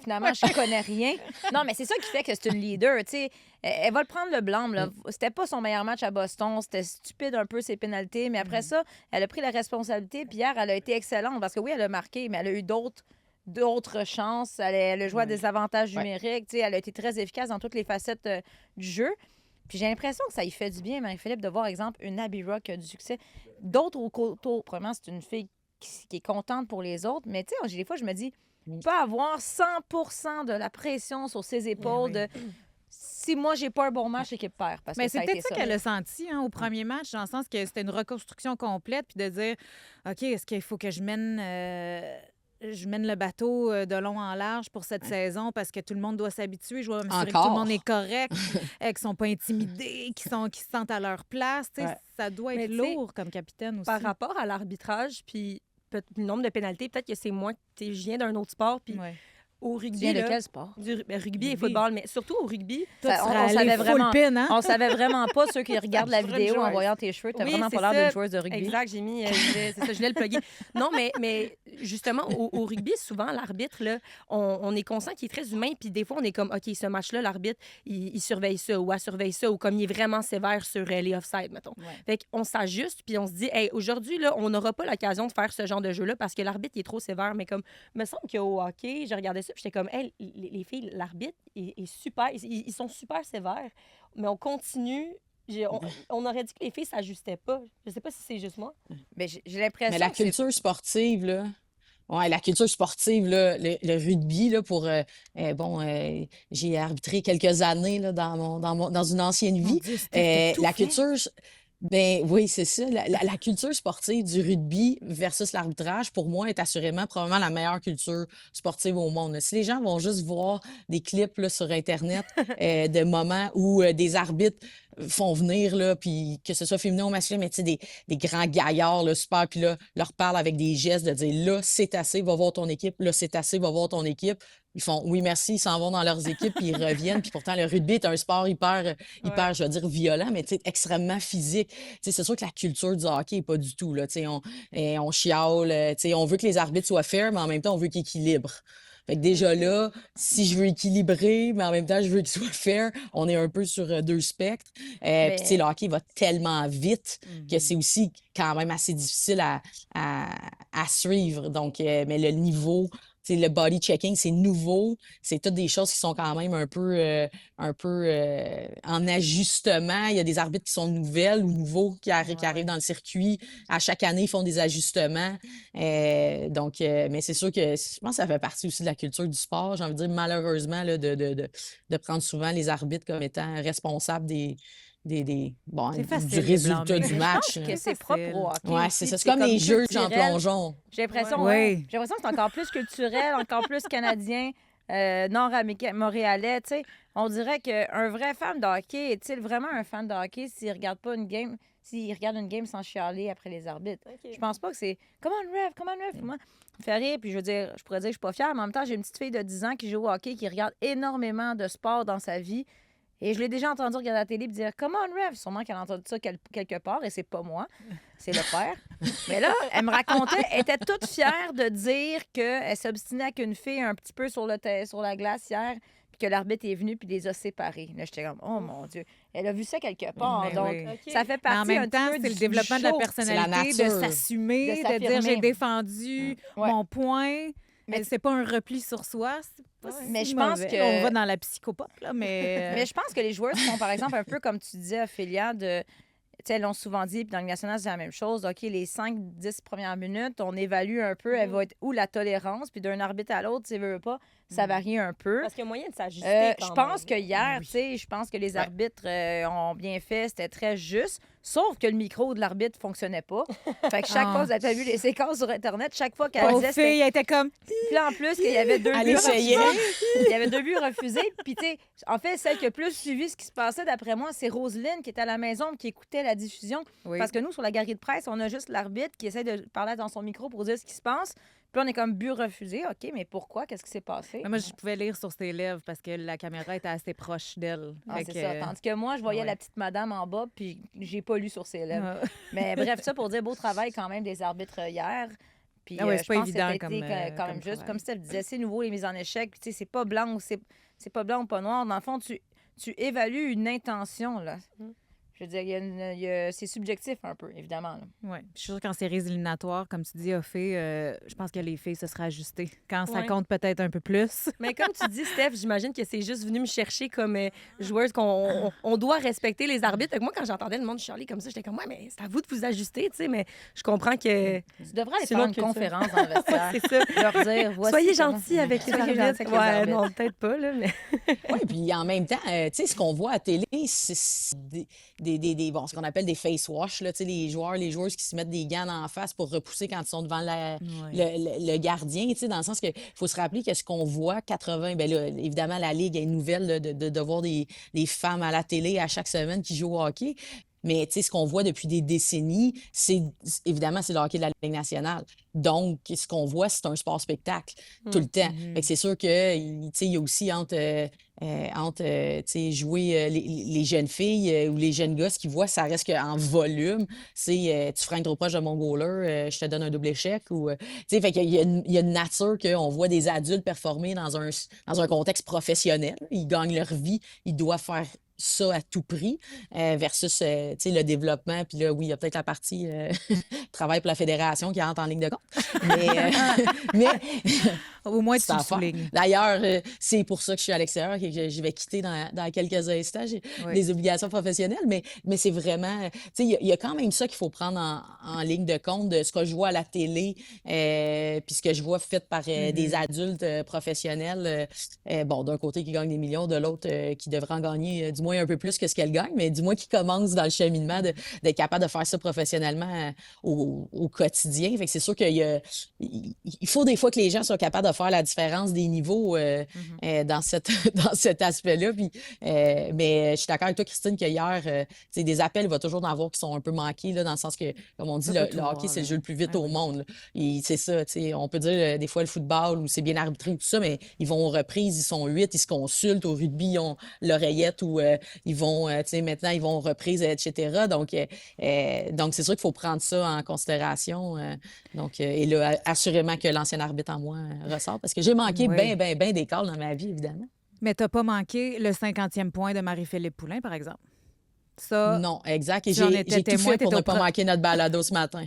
S2: Finalement, je connais rien. Non, mais c'est ça qui fait que c'est une leader. T'sais. Elle va le prendre le blâme. Là. C'était pas son meilleur match à Boston. C'était stupide un peu ses pénalités. Mais après ça, elle a pris la responsabilité. Puis hier, elle a été excellente. Parce que oui, elle a marqué, mais elle a eu d'autres d'autres chances. Elle a joué à
S1: Ouais.
S2: des avantages
S3: Ouais.
S2: numériques. Tu sais, elle a été très efficace dans toutes les facettes du jeu. Puis j'ai l'impression que ça y fait du bien, Marie-Philippe, de voir, exemple, une Abby Rock qui a du succès. D'autres au coteau. Premièrement, c'est une fille qui est contente pour les autres. Mais tu sais, des fois, je me dis,
S3: Oui.
S2: pas avoir 100% de la pression sur ses épaules
S1: oui.
S2: de si moi, j'ai pas un bon match, l'équipe perd. Parce
S1: Mais
S2: que ça
S1: c'est
S2: a été
S1: peut-être ça
S2: ça.
S1: qu'elle a senti au premier match, dans le sens que c'était une reconstruction complète, puis de dire OK, est-ce qu'il faut que je mène le bateau de long en large pour cette saison parce que tout le monde doit s'habituer. Je dois m'assurer que tout le
S3: Encore.
S1: monde est correct, qu'ils ne sont pas intimidés, qu'ils se sentent à leur place. Tu sais,
S3: Ouais.
S1: ça doit être
S4: Mais tu sais,
S1: lourd comme capitaine aussi.
S4: Par rapport à l'arbitrage, puis le nombre de pénalités, peut-être que c'est moins. Je viens d'un autre sport, puis
S1: Ouais.
S4: au
S2: Tu
S4: rugby,
S2: viens de
S4: là,
S2: quel sport?
S4: rugby et
S1: Rugby.
S4: football, mais surtout au rugby.
S1: Toi, tu
S2: on
S1: serais allé
S2: savait
S1: full
S2: vraiment-
S1: pin, hein?
S2: On savait vraiment pas, ceux qui regardent la
S4: Je serais une
S2: vidéo en
S4: joueuse.
S2: voyant tes cheveux, t'as
S4: Oui,
S2: vraiment
S4: c'est
S2: pas l'air
S4: ça.
S2: d'une joueuse de rugby.
S4: Exact, j'ai mis, c'est ça, je voulais le plugger. Non, mais justement, au rugby, souvent, l'arbitre, là, on est conscient qu'il est très humain, puis des fois, on est comme, OK, ce match-là, l'arbitre, il surveille ça, ou elle surveille ça, ou comme il est vraiment sévère sur les offside, mettons.
S1: Ouais.
S4: Fait qu'on s'ajuste, puis on se dit, hey, aujourd'hui, là, on n'aura pas l'occasion de faire ce genre de jeu-là parce que l'arbitre, il est trop sévère. Mais comme, il me semble qu'au hockey, j'ai regardé ça, puis j'étais comme, hey, les filles, l'arbitre est super, ils sont super sévères, mais on continue. On aurait dit que les filles s'ajustaient pas. Je sais pas si c'est juste moi.
S2: Mais j'ai l'impression
S3: Mais la
S2: que c'est-
S3: culture sportive, là. Ouais, la culture sportive, là, le rugby, là, j'ai arbitré quelques années là, dans une ancienne
S1: Mon
S3: vie.
S1: Dieu, Steph, t'as tout
S3: La
S1: fait.
S3: culture, ben oui, c'est ça. La culture sportive du rugby versus l'arbitrage, pour moi, est assurément probablement la meilleure culture sportive au monde. Si les gens vont juste voir des clips là, sur Internet de moments où des arbitres font venir, là, puis que ce soit féminin ou masculin, mais tu sais, des grands gaillards, là, super, puis là, leur parlent avec des gestes de dire, là, c'est assez, va voir ton équipe, là, c'est assez, va voir ton équipe. Ils font oui, merci, ils s'en vont dans leurs équipes, puis ils reviennent. Puis pourtant, le rugby est un sport hyper, je veux dire, violent, mais tu sais, extrêmement physique. Tu sais, c'est sûr que la culture du hockey n'est pas du tout, là. Tu sais, on chiale, tu sais, on veut que les arbitres soient fair, mais en même temps, on veut qu'ils équilibrent. Fait que déjà là, si je veux équilibrer, mais en même temps, je veux qu'il soit fair, on est un peu sur deux spectres. Puis, tu sais, le hockey va tellement vite que c'est aussi quand même assez difficile à suivre. Donc, mais le niveau, tu sais, le body checking, c'est nouveau. C'est toutes des choses qui sont quand même un peu en ajustement. Il y a des arbitres qui sont nouvelles ou nouveaux qui arrivent dans le circuit. À chaque année, ils font des ajustements. Mais c'est sûr que je pense que ça fait partie aussi de la culture du sport. J'ai envie de dire, malheureusement, là, de prendre souvent les arbitres comme étant responsables
S1: C'est facile
S3: du
S1: de les
S3: résultat
S1: blâmer.
S3: du
S1: Mais je
S3: match.
S2: Je pense
S3: là.
S2: que c'est propre au hockey
S3: Ouais,
S2: aussi,
S3: c'est ça.
S2: puis
S3: C'est comme les jeux Jean
S2: culturel.
S3: Plongeon.
S2: J'ai l'impression,
S1: Ouais.
S2: J'ai l'impression que c'est encore plus culturel, encore plus canadien, nord-montréalais. Tu sais, on dirait qu'un vrai fan de hockey est-il vraiment un fan de hockey s'il regarde pas une game, s'il regarde une game sans chialer après les arbitres? Je pense pas que c'est come on ref, moi. Ça me fait rire, puis je veux dire, je pourrais dire que je suis pas fière, mais en même temps, j'ai une petite fille de 10 ans qui joue au hockey, qui regarde énormément de sport dans sa vie. Et je l'ai déjà entendu regarder la télé et dire come on ref. Sûrement qu'elle a entendu ça quelque part, et c'est pas moi, c'est le père. Mais là, elle me racontait, elle était toute fière de dire qu'elle s'obstinait avec une fille un petit peu sur la glace hier, puis que l'arbitre est venu puis les a séparés. Là, j'étais comme, oh mon Dieu. Elle a vu ça quelque part.
S1: Mais
S2: Donc,
S1: oui.
S2: ça fait
S1: Mais en
S2: partie
S1: même
S2: un
S1: temps,
S2: petit peu
S1: c'est le
S2: du
S1: développement de la
S2: show.
S1: personnalité, de
S3: nature.
S1: s'assumer,
S2: De
S1: de dire
S2: s'affirmer.
S1: j'ai défendu
S2: Ouais.
S1: mon point.
S2: Mais-
S1: Mais c'est pas un repli sur soi. C'est pas si
S2: Mais je pense
S1: mauvais.
S2: que-
S1: On va dans la psychopathe, là, mais...
S2: Mais je pense que les joueurs font, par exemple, un peu comme tu disais, Ophélia, tu sais, elles l'ont souvent dit, puis dans le national, c'est la même chose. OK, les 5-10 premières minutes, on évalue un peu, elle va être où la tolérance, puis d'un arbitre à l'autre, tu sais, veux pas, ça varie un peu.
S4: Parce qu'il y a moyen de s'ajuster.
S2: Je pense que hier, tu sais, je pense que les arbitres ont bien fait, c'était très juste, sauf que le micro de l'arbitre fonctionnait pas. Fait que chaque
S1: Ah.
S2: fois, vous avez vu les séquences sur Internet, chaque fois qu'elle
S1: Pauvre
S2: disait,
S1: fille,
S2: c'était...
S1: elle était comme...
S2: Puis là, en plus, qu'il y avait deux
S3: Elle
S2: buts
S3: essayait.
S2: refusés. Il y avait 2 buts refusés. Puis, tu sais, en fait, celle qui a plus suivi ce qui se passait, d'après moi, c'est Roselyne qui était à la maison, qui écoutait la diffusion.
S1: Oui.
S2: Parce que nous, sur la galerie de presse, on a juste l'arbitre qui essaie de parler dans son micro pour dire ce qui se passe. Puis on est comme but refusé. OK, mais pourquoi? Qu'est-ce qui s'est passé?
S1: Mais moi, je pouvais lire sur ses lèvres parce que la caméra était assez proche d'elle.
S2: Ah,
S1: Fait
S2: c'est
S1: que-
S2: ça. Tandis que moi, je voyais
S1: ouais.
S2: la petite madame en bas, puis j'ai pas lu sur ses lèvres.
S1: Ah.
S2: Mais bref, ça pour dire beau travail quand même des arbitres hier. Puis
S1: Ah ouais, c'est
S2: je
S1: pas
S2: pense que
S1: évident
S2: c'était
S1: comme,
S2: été quand même
S1: comme
S2: juste.
S1: travail.
S2: Comme Steph disait, c'est nouveau les mises en échec. Puis tu sais, c'est pas blanc ou c'est pas blanc ou pas noir. Dans le fond, tu évalues une intention, là. Je veux dire, c'est subjectif un peu, évidemment. Là.
S1: Oui. Je suis sûre qu'en séries éliminatoires, comme tu dis, je pense que les filles se seraient ajustées. Quand ça
S4: Ouais.
S1: compte peut-être un peu plus.
S4: Mais comme tu dis, Steph, j'imagine que c'est juste venu me chercher comme joueuse qu'on doit respecter les arbitres. Fait que moi, quand j'entendais le monde de Shirley comme ça, j'étais comme, ouais, mais c'est à vous de vous ajuster, tu sais, mais je comprends que...
S2: Tu devrais aller
S4: C'est
S2: faire
S4: une
S2: une
S4: autre
S2: conférence dans le vestiaire.
S4: c'est ça.
S2: leur dire, voici
S4: Soyez
S2: comment-
S4: gentils avec les
S2: Soyez
S4: arbitres.
S2: gentils avec les
S4: Ouais,
S2: arbitres.
S4: non, peut-être pas, là, mais...
S3: Oui, puis en même temps, tu sais, ce qu'on voit à télé, c'est bon, ce qu'on appelle des face wash, là, tu sais, les joueuses qui se mettent des gants en face pour repousser quand ils sont devant le gardien, tu sais, dans le sens qu'il faut se rappeler que ce qu'on voit, 80, bien là, évidemment, la Ligue est nouvelle là, de voir des femmes à la télé à chaque semaine qui jouent au hockey. Mais tu sais, ce qu'on voit depuis des décennies, évidemment, c'est le hockey de la Ligue nationale. Donc, ce qu'on voit, c'est un sport-spectacle tout le temps. Fait que c'est sûr que, tu sais, il y a aussi entre tu sais, jouer les jeunes filles ou les jeunes gars, ce qu'ils voient, ça reste qu'en volume. C'est tu freines trop proche de mon goaler, je te donne un double échec. Ou, tu sais, fait qu'il y a une nature qu'on voit des adultes performer dans un contexte professionnel. Ils gagnent leur vie, ils doivent faire ça à tout prix versus tu sais, le développement. Puis là, oui, il y a peut-être la partie travail pour la fédération qui entre en ligne de compte. Mais
S1: Au moins, tu
S3: c'est
S1: le
S3: à faire.
S1: soulignes.
S3: D'ailleurs, c'est pour ça que je suis à l'extérieur et que je vais quitter dans quelques instants. J'ai
S1: Oui.
S3: des obligations professionnelles, mais c'est vraiment... Tu sais, il y a quand même ça qu'il faut prendre en ligne de compte de ce que je vois à la télé puis ce que je vois fait par des adultes professionnels. Bon, d'un côté qui gagnent des millions, de l'autre qui devrait en gagner du moins un peu plus que ce qu'elle gagne, mais du moins qui commence dans le cheminement d'être capable de faire ça professionnellement au quotidien. Fait que c'est sûr qu'il faut des fois que les gens soient capables de faire la différence des niveaux dans cet aspect-là. Puis, mais je suis d'accord avec toi, Christine, que hier, tu sais, des appels, il va toujours en avoir qui sont un peu manqués, là, dans le sens que, comme on dit,
S1: Ça,
S3: le
S1: faut tout
S3: hockey,
S1: voir,
S3: c'est le
S1: là.
S3: jeu le plus vite
S1: Ah
S3: au
S1: oui.
S3: monde. Là. C'est ça, tu sais, on peut dire des fois le football où c'est bien arbitré, tout ça, mais ils vont aux reprises, ils sont 8, ils se consultent. Au rugby, ils ont l'oreillette ou ils vont, tu sais, maintenant, ils vont aux reprises, etc. Donc, c'est sûr qu'il faut prendre ça en considération. Et là, assurément que l'ancien arbitre en moi ressort, parce que j'ai manqué
S1: Oui.
S3: bien des calls dans ma vie, évidemment.
S1: Mais t'as pas manqué le 50e point de Marie-Philippe Poulin, par exemple. Ça,
S3: Non, exact. Et
S1: tu en
S3: j'ai
S1: étais
S3: tout
S1: témoin,
S3: fait pour
S1: t'étais
S3: ne pas
S1: au
S3: manquer notre balado ce matin.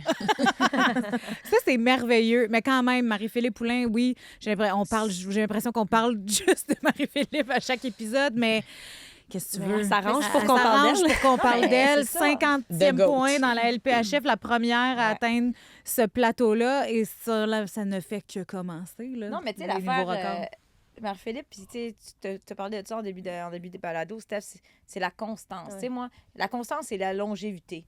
S1: ça c'est merveilleux. Mais quand même, Marie-Philippe Poulin, oui, j'ai l'impression qu'on parle juste de Marie-Philippe à chaque épisode, mais qu'est-ce que tu
S4: Mais
S1: veux?
S4: elle s'arrange pour
S1: Elle
S4: qu'on parle
S1: s'arrange
S4: d'elle.
S1: pour qu'on parle
S2: mais
S1: d'elle.
S2: c'est ça.
S1: 50e
S3: The GOAT.
S1: point dans la LPHF, la première à
S2: Ouais.
S1: atteindre ce plateau-là. Et ça, là, ça ne fait que commencer. Là,
S2: Non, mais tu sais,
S1: les nouveaux
S2: l'affaire,
S1: records.
S2: Marie-Philippe, puis tu te parlais de ça en début des balados, Steph, c'est la constance.
S4: Ouais.
S2: Tu sais, moi, la constance, c'est la longévité.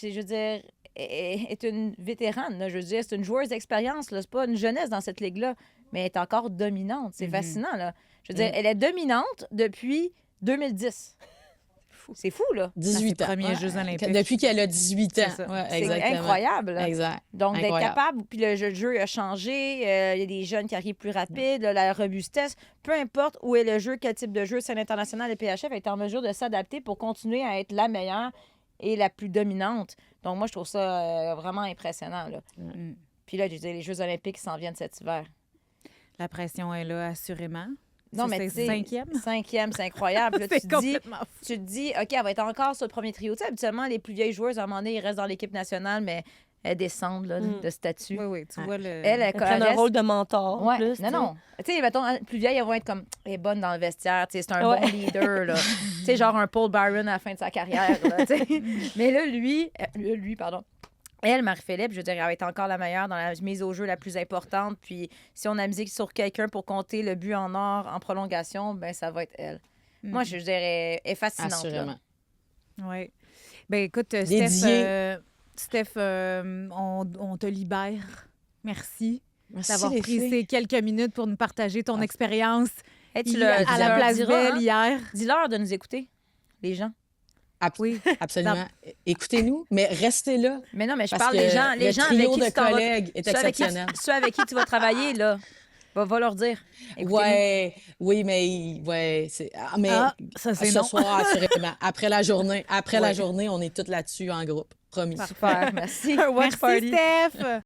S2: Je veux dire, elle est une vétérane, là, je veux dire, c'est une joueuse d'expérience, là, c'est pas une jeunesse dans cette ligue-là, mais elle est encore dominante. C'est fascinant, là. Je veux dire, elle est dominante depuis 2010. C'est fou, là.
S3: 18
S1: ses
S3: ans.
S1: premiers Jeux olympiques.
S3: Depuis qu'elle a 18 ans.
S1: C'est ça.
S3: Ouais,
S2: C'est
S3: exactement.
S2: incroyable. là.
S3: Exact.
S2: Donc, d'être
S3: Incroyable.
S2: capable, puis le jeu a changé, il y a des jeunes qui arrivent plus rapides, la robustesse, peu importe où est le jeu, quel type de jeu, c'est l'international et PHF est en mesure de s'adapter pour continuer à être la meilleure et la plus dominante. Donc, moi, je trouve ça vraiment impressionnant. Là.
S1: Mm.
S2: Puis là, je veux dire, les Jeux olympiques s'en viennent cet hiver.
S1: La pression est là, assurément.
S2: Non,
S1: Ça,
S2: mais
S1: c'est
S2: tu sais,
S1: cinquième?
S2: Cinquième, c'est incroyable. Puis là,
S1: C'est complètement fou.
S2: tu te dis, OK, elle va être encore sur le premier trio. Tu sais, habituellement, les plus vieilles joueuses, à un moment donné, ils restent dans l'équipe nationale, mais elles descendent là, de statut.
S1: Oui, oui, tu vois le...
S2: Elle
S4: Prennent un
S2: reste-
S4: rôle de mentor.
S2: Ouais,
S4: plus,
S2: non, non. Tu sais, mettons, plus vieilles, elles vont être comme, elle est bonne dans le vestiaire, tu sais, c'est un
S4: Ouais.
S2: bon leader, là. Tu sais, genre un Paul Byron à la fin de sa carrière, là, tu sais. Mais là, elle, Marie-Philippe, je veux dire, elle va être encore la meilleure dans la mise au jeu la plus importante. Puis si on a musique sur quelqu'un pour compter le but en or en prolongation, ben ça va être elle. Moi, je dirais, elle est fascinante.
S3: Assurément.
S1: Oui. Ben écoute,
S3: Dédié.
S1: Steph, on te libère. Merci
S3: Merci,
S1: d'avoir
S3: les
S1: pris
S3: filles.
S1: ces quelques minutes pour nous partager ton expérience
S2: Hey, tu
S1: à la
S2: leur
S1: Place
S2: diras,
S1: Belle
S2: hein?
S1: hier.
S2: Dis-leur de nous écouter, les gens.
S1: Oui.
S3: Absolument. Écoutez-nous, mais restez là.
S2: Mais non, mais je
S3: Parce
S2: parle
S3: que
S2: des gens
S3: le
S2: avec
S3: trio
S2: qui
S3: de
S2: tu t'en vas-
S3: collègues est
S2: ceux avec qui-
S3: exceptionnel.
S2: Ceux avec qui tu vas travailler, là, va leur dire. Écoutez-nous.
S3: Oui, mais mais
S1: Ah, ça c'est
S3: ce
S1: non.
S3: soir, assurément. Après la journée, on est tous là-dessus en groupe. Promis.
S2: Super, merci.
S4: Un watch
S1: Merci
S4: party.
S1: Steph.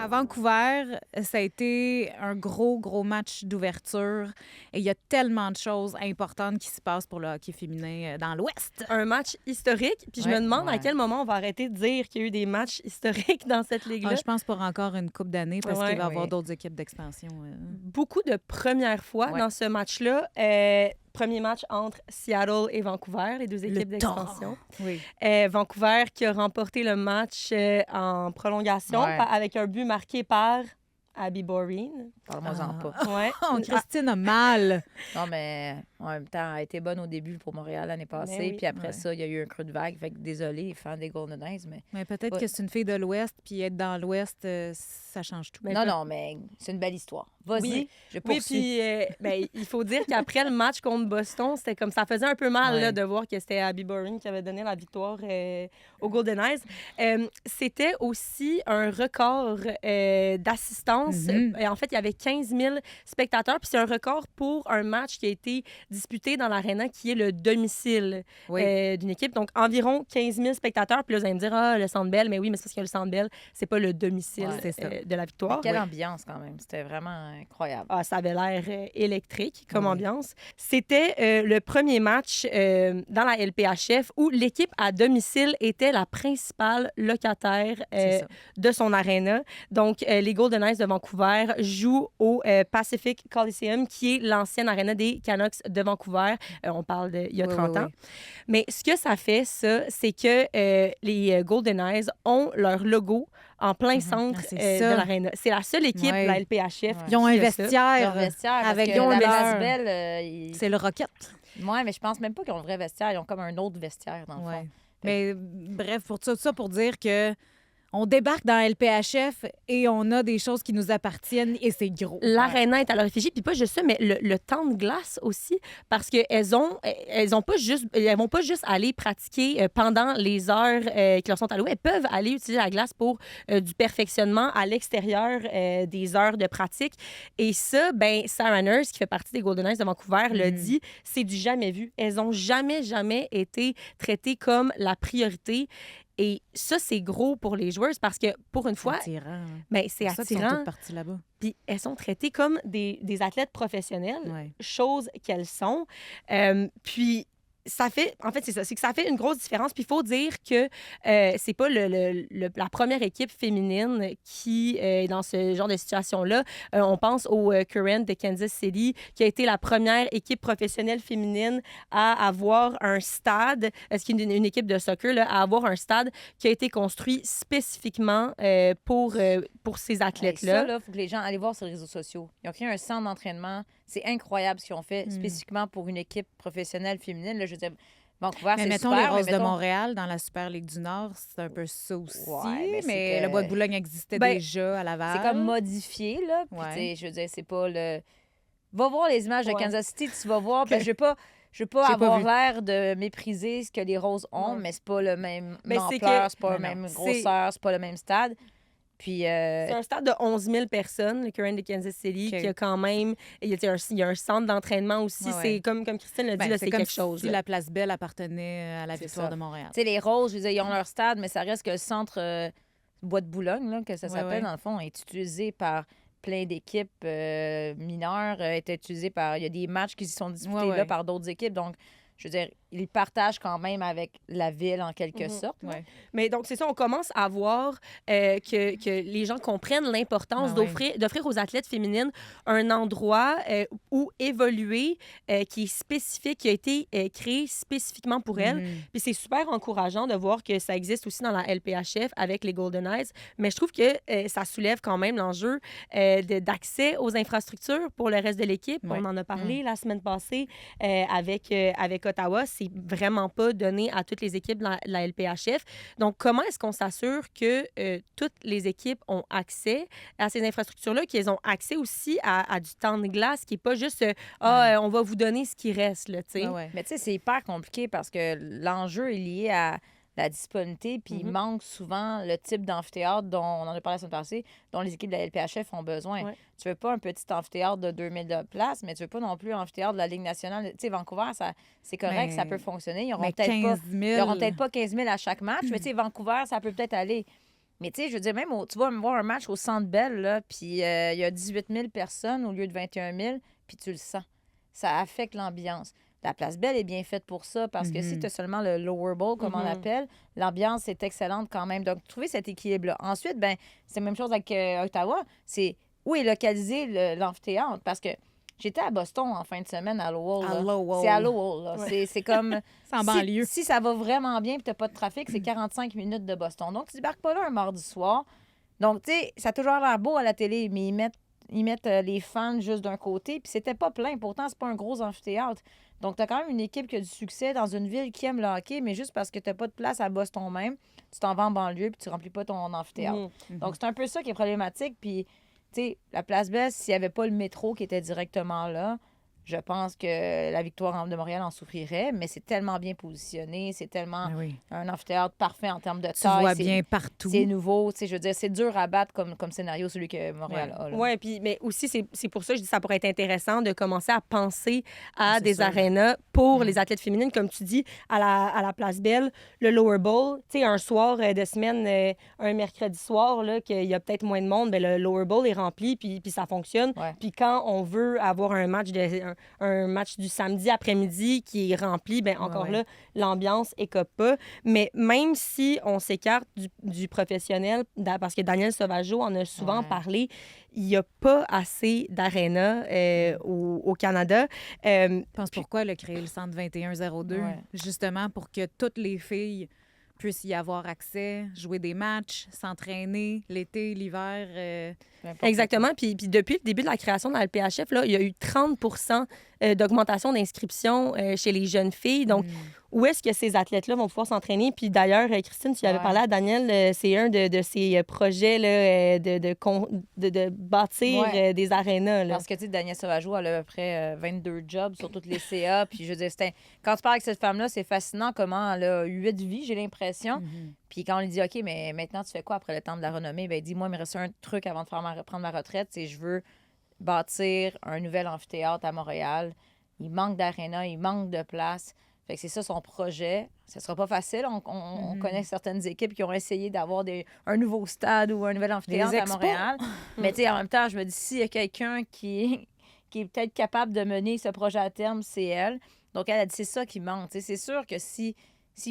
S1: À Vancouver, ça a été un gros match d'ouverture. Et il y a tellement de choses importantes qui se passent pour le hockey féminin dans l'Ouest.
S4: Un match historique. Puis je me
S1: Ouais.
S4: demande à
S2: Ouais.
S4: quel moment on va arrêter de dire qu'il y a eu des matchs historiques dans cette ligue-là.
S1: Je pense pour encore une couple d'années parce
S4: Ouais.
S1: qu'il va y avoir
S2: Oui.
S1: d'autres équipes d'expansion.
S4: Beaucoup de premières fois
S2: Ouais.
S4: dans ce match-là. Premier match entre Seattle et Vancouver, les deux équipes d'expansion.
S1: Oui.
S4: Vancouver qui a remporté le match en prolongation
S2: Ouais.
S4: avec un but marqué par Abby Boreen.
S2: Parle-moi-en pas.
S4: Ouais.
S1: Oh, Christine a mal.
S2: Non, mais en même temps, elle a été bonne au début pour Montréal l'année passée.
S4: oui.
S2: Puis après
S1: Ouais.
S2: ça, il y a eu un creux de vague. Fait que désolé, fans des Golden Knights, mais...
S1: Mais peut-être
S2: Ouais.
S1: que c'est une fille de l'Ouest, puis être dans l'Ouest, ça change tout.
S4: Mais
S2: non, mais c'est une belle histoire. Vas-y,
S4: Oui.
S2: je
S4: Oui,
S2: poursuis.
S4: puis il faut dire qu'après le match contre Boston, c'était comme ça faisait un peu mal
S2: Ouais.
S4: là, de voir que c'était Abby Boreen qui avait donné la victoire aux Golden Knights. C'était aussi un record d'assistance.
S1: Mhm.
S4: En fait, il y avait 15 000 spectateurs, puis c'est un record pour un match qui a été disputé dans l'aréna qui est le domicile
S1: Oui.
S4: d'une équipe. Donc, environ 15 000 spectateurs. Puis là, vous allez me dire, le Centre Bell, mais oui, mais c'est parce que le Centre Bell, c'est pas le domicile
S2: Ouais,
S1: c'est ça.
S4: de la victoire.
S2: Quelle
S4: Oui.
S2: ambiance quand même. C'était vraiment incroyable.
S4: Ah, ça avait l'air électrique comme
S2: Oui.
S4: ambiance. C'était le premier match dans la LPHF où l'équipe à domicile était la principale locataire
S1: C'est ça.
S4: de son aréna. Donc, les Golden Knights de Vancouver jouent au Pacific Coliseum, qui est l'ancienne aréna des Canucks de Vancouver. On parle d'il y a
S1: Oui,
S4: 30
S1: oui,
S4: ans.
S1: oui.
S4: Mais ce que ça fait, ça, c'est que les Golden Knights ont leur logo en plein centre
S1: Ah, c'est ça.
S4: de l'aréna. C'est la seule équipe
S1: Ouais.
S4: de la LPHF
S2: Ouais.
S1: Ils ont un
S4: qui a ça.
S1: vestiaire
S2: Leur vestiaire, parce
S1: avec
S2: que
S1: ils ont
S2: la
S1: leur-
S2: Place Belle,
S1: C'est le Rocket.
S2: Ouais, mais je pense même pas qu'ils ont un vrai vestiaire. Ils ont comme un autre vestiaire, dans le fond.
S1: Ouais. Mais bref, pour tout ça, pour dire que on débarque dans LPHF et on a des choses qui nous appartiennent et c'est gros.
S4: L'aréna est à leur effigie, puis pas juste ça, mais le temps de glace aussi, parce qu'elles vont pas juste aller pratiquer pendant les heures qui leur sont allouées. Elles peuvent aller utiliser la glace pour du perfectionnement à l'extérieur des heures de pratique. Et ça, ben Sarah Nurse, qui fait partie des Golden Knights de Vancouver, le dit, c'est du jamais vu. Elles ont jamais été traitées comme la priorité. Et ça, c'est gros pour les joueuses parce que, pour une fois,
S1: attirant. Hein.
S4: ben, c'est
S1: Pour ça qu'ils sont
S4: attirant.
S1: toutes parties là-bas.
S4: Puis elles sont traitées comme des athlètes professionnels,
S1: Ouais.
S4: chose qu'elles sont. Puis ça fait, en fait, c'est ça, c'est que ça fait une grosse différence. Puis il faut dire que c'est pas la première équipe féminine qui est dans ce genre de situation-là. On pense au Current de Kansas City, qui a été la première équipe professionnelle féminine à avoir un stade, ce qui est une équipe de soccer, là, à avoir un stade qui a été construit spécifiquement pour ces
S2: Hey,
S4: athlètes-là.
S2: ça, il faut que les gens aillent voir sur les réseaux sociaux. Ils ont créé un centre d'entraînement. C'est incroyable ce qu'ils ont fait spécifiquement pour une équipe professionnelle féminine. Là, je veux dire, Vancouver,
S1: Mais
S2: c'est
S1: mettons
S2: super,
S1: les Roses
S2: mais
S1: de
S2: mettons-
S1: Montréal dans la Super Ligue du Nord, c'est un peu ça aussi.
S2: Ouais, mais c'est
S1: mais
S2: que-
S1: le Bois de Boulogne existait
S4: Ben,
S1: déjà à Laval.
S2: C'est comme modifié, là. Puis,
S1: Ouais.
S2: tu sais, je veux dire, c'est pas le... Va voir les images de
S4: Ouais.
S2: Kansas City, tu vas voir. Ben, je veux pas
S1: J'ai pas
S2: avoir
S1: vu.
S2: l'air de mépriser ce que les Roses ont,
S4: Ouais.
S2: mais c'est pas le même
S4: Mais c'est
S2: ampleur,
S4: que-
S2: c'est pas la
S1: Non,
S2: même
S1: non.
S2: grosseur, c'est pas le même stade. Puis,
S4: C'est un stade de 11 000 personnes, le Current de Kansas City,
S1: OK.
S4: qui a quand même... Il y a un centre d'entraînement aussi.
S1: Ouais, ouais.
S4: C'est comme Christine l'a dit,
S1: Ben,
S4: là, c'est
S1: comme
S4: quelque chose.
S1: si
S4: là.
S1: la Place Belle appartenait à la
S2: C'est
S1: Victoire
S2: ça.
S1: de Montréal.
S2: tu sais, les Roses, je veux dire, ils ont leur stade, mais ça reste que le centre Bois de Boulogne, là, que ça
S1: Ouais,
S2: s'appelle,
S1: ouais.
S2: dans le fond, est utilisé par plein d'équipes mineures, est utilisé par... Il y a des matchs qui y sont disputés
S1: Ouais, ouais.
S2: là par d'autres équipes, donc... Je veux dire, ils partagent quand même avec la ville en quelque
S4: Mhm.
S2: sorte. là.
S1: Ouais.
S4: Mais donc, c'est ça, on commence à voir que les gens comprennent l'importance
S1: Ah ouais.
S4: d'offrir aux athlètes féminines un endroit où évoluer, qui est spécifique, qui a été créé spécifiquement pour elles.
S1: Mhm.
S4: Puis c'est super encourageant de voir que ça existe aussi dans la LPHF avec les Golden Knights. Mais je trouve que ça soulève quand même l'enjeu d'accès aux infrastructures pour le reste de l'équipe.
S1: Ouais.
S4: On en a parlé la semaine passée avec Ottawa. C'est vraiment pas donné à toutes les équipes de la LPHF. Donc, comment est-ce qu'on s'assure que toutes les équipes ont accès à ces infrastructures-là, qu'elles ont accès aussi à du temps de glace, qui n'est pas juste on va vous donner ce qui reste, là, tu sais.
S1: Ah ouais.
S2: Mais tu sais, c'est hyper compliqué parce que l'enjeu est lié à la disponibilité, puis il
S4: Mhm.
S2: manque souvent le type d'amphithéâtre dont on en a parlé la semaine passée, dont les équipes de la LPHF ont besoin.
S4: Ouais.
S2: Tu veux pas un petit amphithéâtre de 2000 de places, mais tu veux pas non plus un amphithéâtre de la Ligue nationale. Tu sais, Vancouver, c'est correct,
S1: Mais-
S2: ça peut fonctionner. Ils
S1: Mais
S2: n'auront peut-être pas,
S1: 15 000...
S2: ils auront peut-être pas 15 000 à chaque match, mais tu sais, Vancouver, ça peut peut-être aller. Mais tu sais, je veux dire, même, tu vas voir un match au Centre Bell, là, puis il y a 18 000 personnes au lieu de 21 000, puis tu le sens. Ça affecte l'ambiance. La Place Belle est bien faite pour ça, parce que si tu as seulement le Lower Bowl, comme on l'appelle, l'ambiance est excellente quand même. Donc, trouver cet équilibre-là. Ensuite, ben c'est la même chose avec Ottawa. C'est où est localisé l'amphithéâtre, parce que j'étais à Boston en fin de semaine à Lowell.
S1: À Lowell.
S2: C'est à Lowell. Là. C'est comme...
S1: C'est en
S2: si,
S1: banlieue.
S2: si ça va vraiment bien et tu n'as pas de trafic, c'est 45 minutes de Boston. Donc, tu débarques pas là un mardi soir. Donc, tu sais, ça a toujours l'air beau à la télé, mais ils mettent les fans juste d'un côté. Puis c'était pas plein. Pourtant, c'est pas un gros amphithéâtre. Donc, tu as quand même une équipe qui a du succès dans une ville qui aime le hockey, mais juste parce que tu n'as pas de place à Boston même, tu t'en vas en banlieue puis tu remplis pas ton amphithéâtre. Donc, c'est un peu ça qui est problématique. Puis, tu sais, la Place Belle, s'il n'y avait pas le métro qui était directement là, je pense que la Victoire de Montréal en souffrirait, mais c'est tellement bien positionné, c'est tellement
S1: Ben oui.
S2: un amphithéâtre parfait en termes de
S1: Tu
S2: taille.
S1: vois
S2: c'est-
S1: bien partout.
S2: C'est nouveau, tu sais, je veux dire, c'est dur à battre comme scénario, celui que Montréal a. là.
S4: Oui, puis mais aussi, c'est pour ça que je dis que ça pourrait être intéressant de commencer à penser à
S3: C'est
S4: des
S3: sûr.
S4: arénas pour les athlètes féminines, comme tu dis, à la Place Belle, le Lower Bowl. Tu sais, un soir de semaine, un mercredi soir, là, qu'il y a peut-être moins de monde, ben, le Lower Bowl est rempli, puis ça fonctionne.
S2: Ouais.
S4: Puis quand on veut avoir un match, un match du samedi après-midi qui est rempli, ben encore
S1: ouais.
S4: là, l'ambiance écope pas. Mais même si on s'écarte du professionnel, parce que Daniel Sauvageau en a souvent
S2: Ouais.
S4: parlé, il n'y a pas assez d'arénas au Canada.
S1: Je pense pourquoi elle a créé le centre 2102,
S2: Ouais.
S1: justement pour que toutes les filles puissent y avoir accès, jouer des matchs, s'entraîner l'été, l'hiver.
S2: Peu importe.
S4: Exactement. Puis depuis le début de la création de la LPHF, là, il y a eu 30 d'augmentation d'inscription chez les jeunes filles. Donc, où est-ce que ces athlètes-là vont pouvoir s'entraîner? Puis d'ailleurs, Christine, tu avais
S2: Ouais.
S4: parlé à Daniel, c'est un de ces projets là, de bâtir
S2: Ouais.
S4: des arénas. Là.
S2: Parce que, tu sais, Danielle Sauvageau, elle a à peu près 22 jobs sur toutes les CA. Puis, je veux dire, quand tu parles avec cette femme-là, c'est fascinant comment elle a 8 vies, j'ai l'impression. Puis, quand on lui dit, OK, mais maintenant, tu fais quoi après le temps de la renommée? Ben, il dit, moi, il me reste un truc avant de prendre ma retraite, c'est je veux bâtir un nouvel amphithéâtre à Montréal. Il manque d'aréna, il manque de place. Fait que c'est ça son projet. Ce sera pas facile. On connaît certaines équipes qui ont essayé d'avoir un nouveau stade ou un nouvel amphithéâtre
S1: Des
S2: à
S1: expos.
S2: Montréal. Mais tu sais, en même temps, je me dis, s'il y a quelqu'un qui est peut-être capable de mener ce projet à terme, c'est elle. Donc, elle a dit, c'est ça qui manque. Tu sais, c'est sûr que s'il